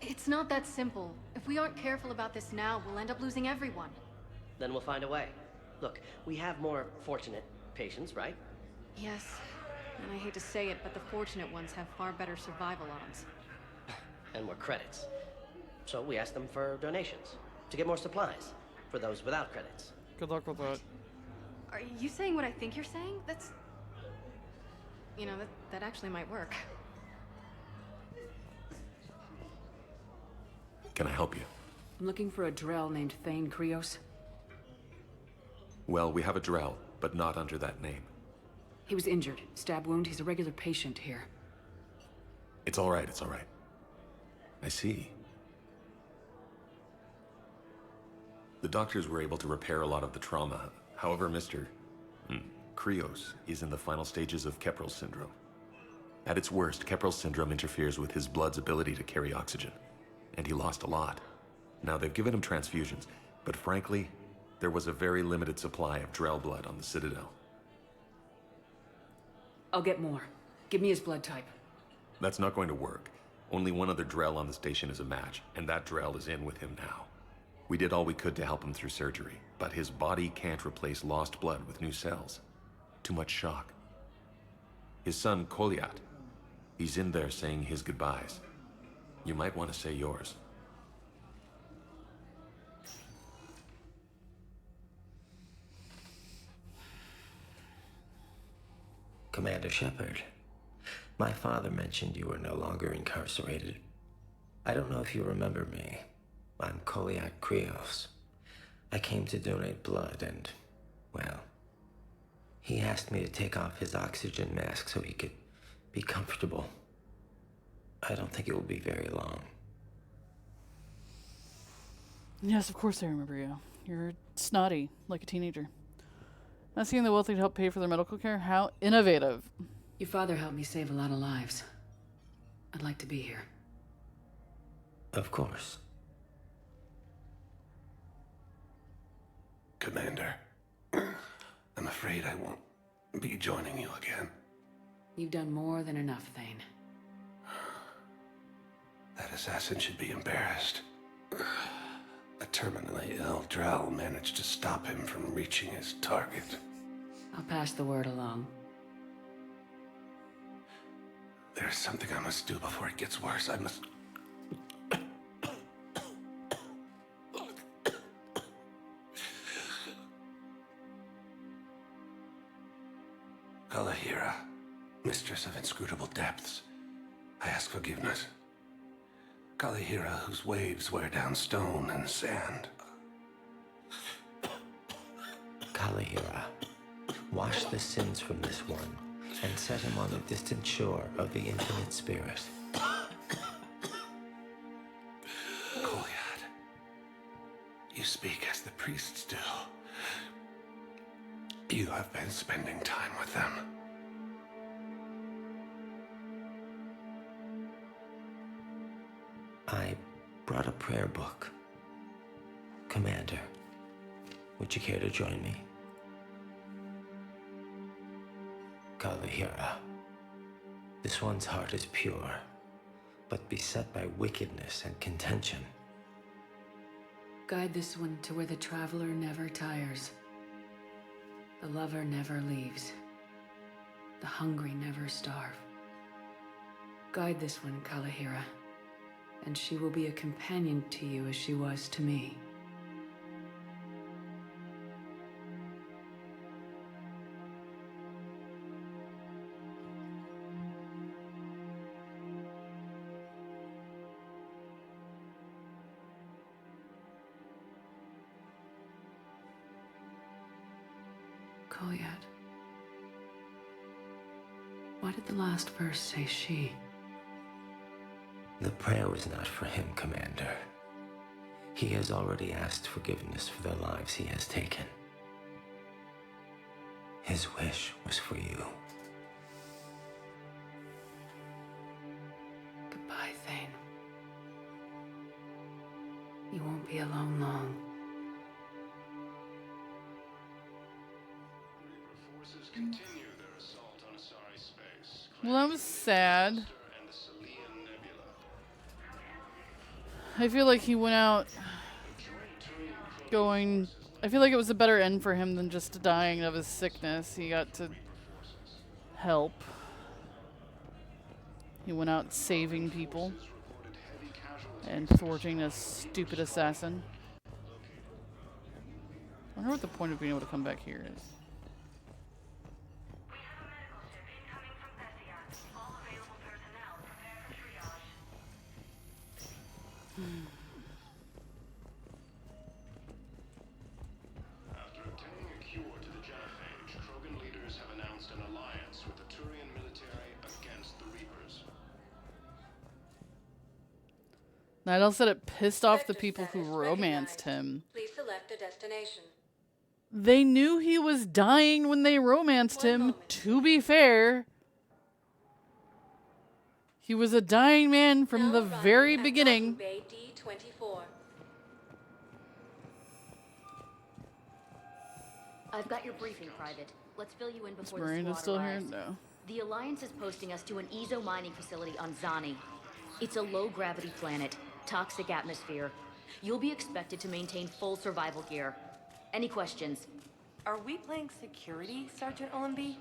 It's not that simple. If we aren't careful about this now, we'll end up losing everyone. Then we'll find a way. Look, we have more fortunate patients, right? Yes. And I hate to say it, but the fortunate ones have far better survival odds. And more credits. So we ask them for donations to get more supplies for those without credits. Good luck with that. Are you saying what I think you're saying? That's... You know, that actually might work. Can I help you? I'm looking for a Drell named Thane Krios. Well, we have a Drell, but not under that name. He was injured. Stab wound. He's a regular patient here. It's all right, it's all right. I see. The doctors were able to repair a lot of the trauma. However, Mr. Krios is in the final stages of Keprel syndrome. At its worst, Keprel syndrome interferes with his blood's ability to carry oxygen, and he lost a lot. Now, they've given him transfusions, but frankly, there was a very limited supply of Drell blood on the Citadel. I'll get more. Give me his blood type. That's not going to work. Only one other Drell on the station is a match, and that Drell is in with him now. We did all we could to help him through surgery, but his body can't replace lost blood with new cells. Too much shock. His son, Koliat, he's in there saying his goodbyes. You might want to say yours. Commander Shepard, my father mentioned you were no longer incarcerated. I don't know if you remember me. I'm Koliat Krios. I came to donate blood and, well, he asked me to take off his oxygen mask so he could be comfortable. I don't think it will be very long. Yes, of course I remember you. You're snotty, like a teenager. Asking the wealthy to help pay for their medical care? How innovative. Your father helped me save a lot of lives. I'd like to be here. Of course. Commander, I'm afraid I won't be joining you again. You've done more than enough, Thane. That assassin should be embarrassed. A terminally ill Drell managed to stop him from reaching his target. I'll pass the word along. There's something I must do before it gets worse. I must... Kalahira, mistress of inscrutable depths, I ask forgiveness. Kalahira, whose waves wear down stone and sand. Kalahira, wash the sins from this one and set him on the distant shore of the infinite spirit. Koliat, you speak as the priests do. You have been spending time with them. I brought a prayer book. Commander, would you care to join me? Kalahira. This one's heart is pure, but beset by wickedness and contention. Guide this one to where the traveler never tires. The lover never leaves. The hungry never starve. Guide this one, Kalahira, and she will be a companion to you as she was to me. Kolyat. Why did the last verse say she? The prayer was not for him, Commander. He has already asked forgiveness for the lives he has taken. His wish was for you. Goodbye, Thane. You won't be alone long. Well, that was sad. I feel like he went out going... I feel like it was a better end for him than just dying of his sickness. He got to help. He went out saving people and thwarting a stupid assassin. I wonder what the point of being able to come back here is. After obtaining a cure to the genophage, Krogan leaders have announced an alliance with the Turian military against the Reapers. Nidal said it pissed off the people who romanced him. Please select a destination. They knew he was dying when they romanced him, to be fair. He was a dying man from the very beginning. Bay D-24. I've got your briefing, Private. Let's fill you in before the Miranda's squad still here? arrives. No. The Alliance is posting us to an ezo mining facility on Zani. It's a low-gravity planet, toxic atmosphere. You'll be expected to maintain full survival gear. Any questions? Are we playing security, Sergeant Olenby?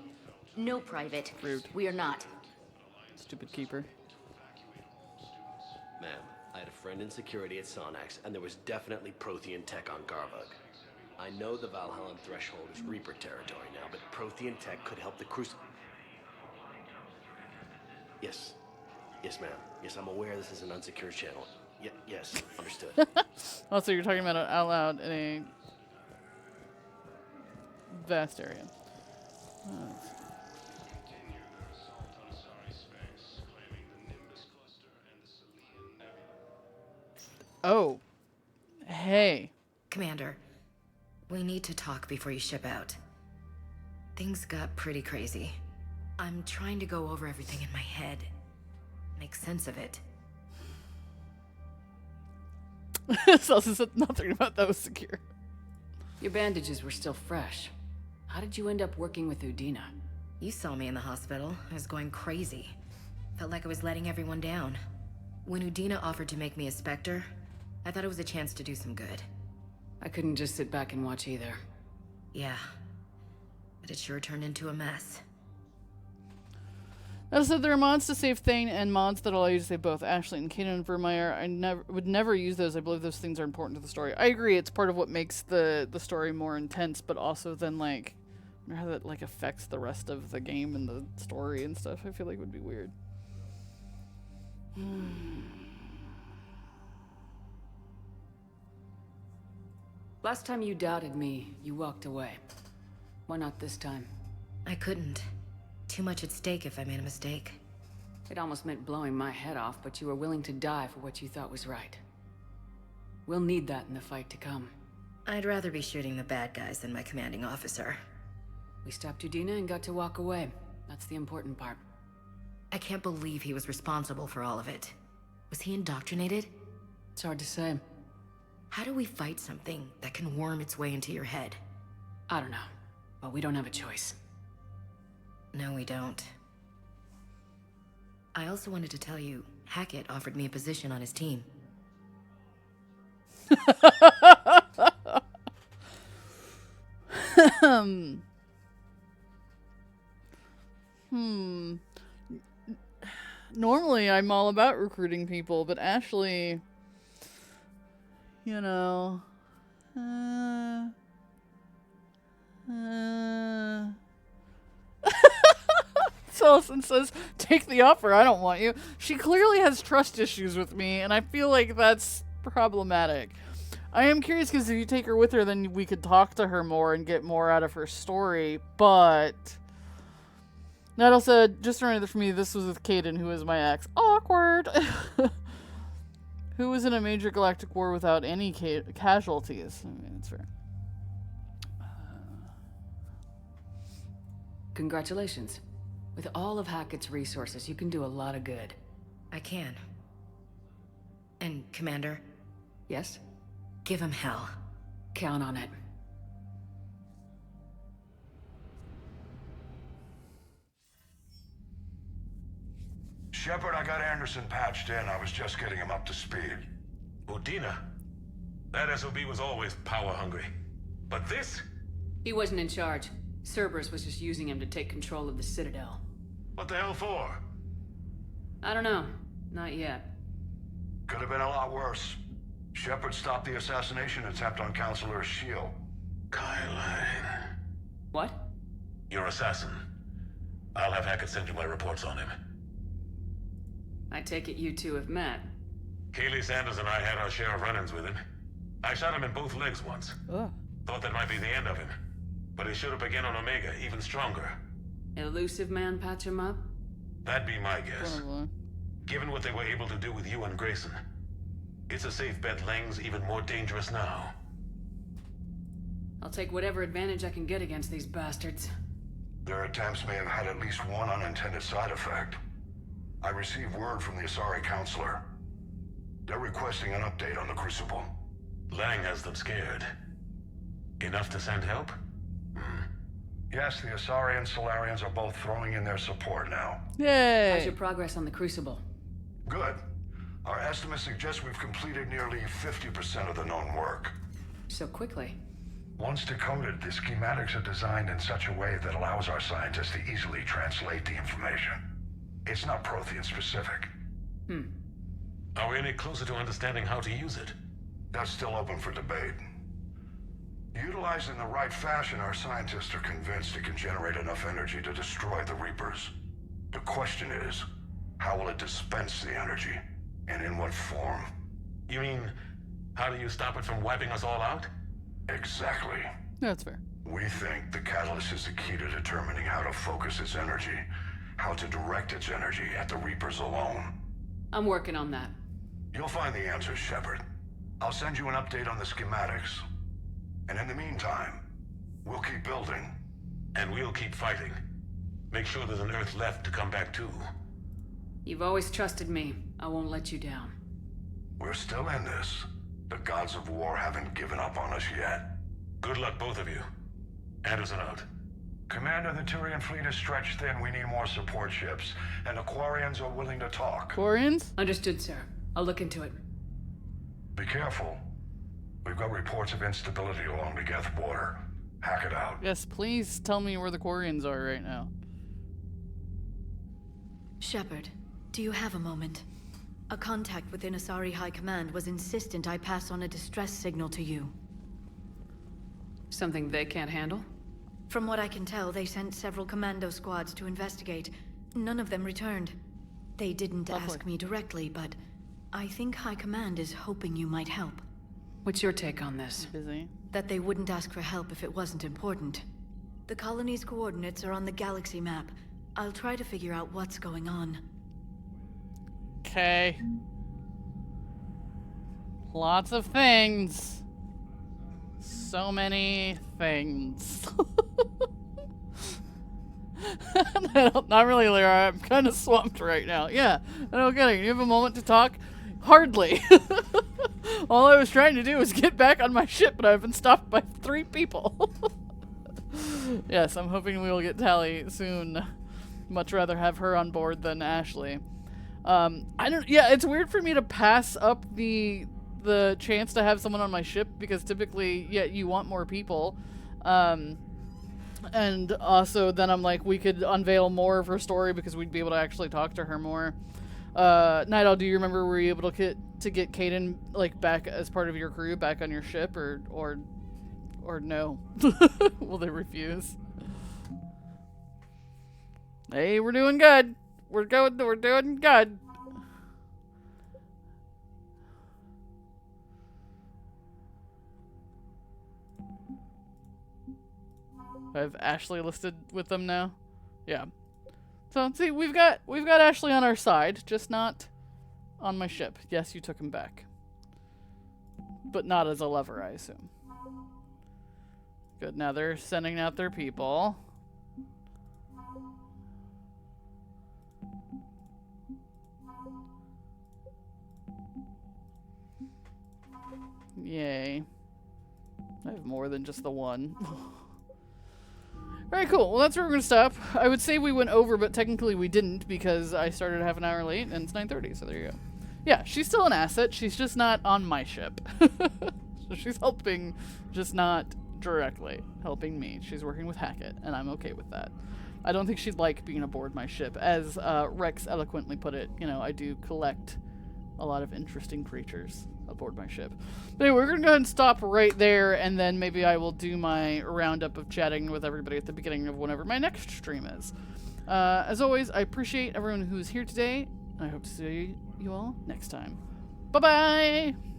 No, Private. Rude. We are not. Stupid keeper. Ma'am, I had a friend in security at Sonax, and there was definitely Prothean tech on Garvug. I know the Valhallan threshold is Reaper territory now, but Prothean tech could help the Cruci... Yes. Yes, ma'am. Yes, I'm aware this is an unsecured channel. Yes, understood. Also, you're talking about it out loud in a vast area. Oh. Hey. Commander, we need to talk before you ship out. Things got pretty crazy. I'm trying to go over everything in my head. Make sense of it. Celsius said nothing about that was secure. Your bandages were still fresh. How did you end up working with Udina? You saw me in the hospital. I was going crazy. Felt like I was letting everyone down. When Udina offered to make me a Spectre, I thought it was a chance to do some good. I couldn't just sit back and watch either. Yeah. But it sure turned into a mess. That said, there are mods to save Thane and mods that allow you to save both Ashley and Kanan and Vermeer. I would never use those. I believe those things are important to the story. I agree, it's part of what makes the story more intense, but also then, like, I wonder how that, like, affects the rest of the game and the story and stuff. I feel like it would be weird. Last time you doubted me, you walked away. Why not this time? I couldn't. Too much at stake if I made a mistake. It almost meant blowing my head off, but you were willing to die for what you thought was right. We'll need that in the fight to come. I'd rather be shooting the bad guys than my commanding officer. We stopped Udina and got to walk away. That's the important part. I can't believe he was responsible for all of it. Was he indoctrinated? It's hard to say. How do we fight something that can worm its way into your head? I don't know, but we don't have a choice. No, we don't. I also wanted to tell you, Hackett offered me a position on his team. Normally, I'm all about recruiting people, but Ashley, you know, Sullivan says, take the offer, I don't want you. She clearly has trust issues with me, and I feel like that's problematic. I am curious because if you take her with her, then we could talk to her more and get more out of her story, but... Nettle said, just a reminder for me, this was with Caden, who is my ex. Awkward! Who was in a major galactic war without any casualties. I mean, it's fair. Congratulations. With all of Hackett's resources, you can do a lot of good. I can. And, Commander? Yes? Give him hell. Count on it. Shepard, I got Anderson patched in. I was just getting him up to speed. Udina? That SOB was always power-hungry. But this? He wasn't in charge. Cerberus was just using him to take control of the Citadel. What the hell for? I don't know. Not yet. Could have been a lot worse. Shepard stopped the assassination attempt on Counselor Shield. Kyline. What? Your assassin. I'll have Hackett send you my reports on him. I take it you two have met. Kaylee Sanders and I had our share of run-ins with him. I shot him in both legs once. Thought that might be the end of him. But he showed up again on Omega, even stronger. Elusive man patch him up? That'd be my guess. Given what they were able to do with you and Grayson. It's a safe bet Lang's even more dangerous now. I'll take whatever advantage I can get against these bastards. Their attempts may have had at least one unintended side effect. I received word from the Asari Counselor. They're requesting an update on the Crucible. Lang has them scared. Enough to send help? Yes, the Asari and Solarians are both throwing in their support now. Yay! How's your progress on the Crucible? Good. Our estimates suggest we've completed nearly 50% of the known work. So quickly. Once decoded, the schematics are designed in such a way that allows our scientists to easily translate the information. It's not Prothean specific. Are we any closer to understanding how to use it? That's still open for debate. Utilized in the right fashion, our scientists are convinced it can generate enough energy to destroy the Reapers. The question is, how will it dispense the energy? And in what form? You mean, how do you stop it from wiping us all out? Exactly. That's fair. We think the catalyst is the key to determining how to focus its energy, how to direct its energy at the Reapers alone. I'm working on that. You'll find the answers, Shepard. I'll send you an update on the schematics. And in the meantime, we'll keep building. And we'll keep fighting. Make sure there's an Earth left to come back to. You've always trusted me. I won't let you down. We're still in this. The gods of war haven't given up on us yet. Good luck, both of you. Anderson out. Commander, the Turian fleet is stretched thin. We need more support ships. And the Quarians are willing to talk. Quarians? Understood, sir. I'll look into it. Be careful. We've got reports of instability along the Geth border. Hack it out. Yes, please tell me where the Quarians are right now. Shepard, do you have a moment? A contact within Asari High Command was insistent I pass on a distress signal to you. Something they can't handle? From what I can tell, they sent several commando squads to investigate. None of them returned. They didn't ask me directly, but I think High Command is hoping you might help. What's your take on this? Busy. That they wouldn't ask for help if it wasn't important. The colony's coordinates are on the galaxy map. I'll try to figure out what's going on. Okay. Lots of things. So many things. Not really, Lyra. I'm kind of swamped right now. Yeah, no kidding. You have a moment to talk? Hardly. All I was trying to do was get back on my ship, but I've been stopped by 3 people. Yes, I'm hoping we will get Tally soon. much rather have her on board than Ashley. Yeah, it's weird for me to pass up the chance to have someone on my ship, because typically, yeah, you want more people. And also then I'm like, we could unveil more of her story because we'd be able to actually talk to her more. Night Owl, do you remember, were you able to get Kaden, like, back as part of your crew, back on your ship, or no? Will they refuse? Hey, we're doing good. We're doing good. I have Ashley listed with them now. Yeah. So see, we've got Ashley on our side, just not on my ship. Yes, you took him back, but not as a lover, I assume. Good. Now they're sending out their people. Yay. I have more than just the one. Alright, cool. Well, that's where we're going to stop. I would say we went over, but technically we didn't, because I started half an hour late, and it's 9:30, so there you go. Yeah, she's still an asset. She's just not on my ship. So she's helping, just not directly helping me. She's working with Hackett, and I'm okay with that. I don't think she'd like being aboard my ship. As Rex eloquently put it, you know, I do collect a lot of interesting creatures aboard my ship. But anyway, we're going to go ahead and stop right there, and then maybe I will do my roundup of chatting with everybody at the beginning of whenever my next stream is. As always, I appreciate everyone who's here today, and I hope to see you all next time. Bye-bye!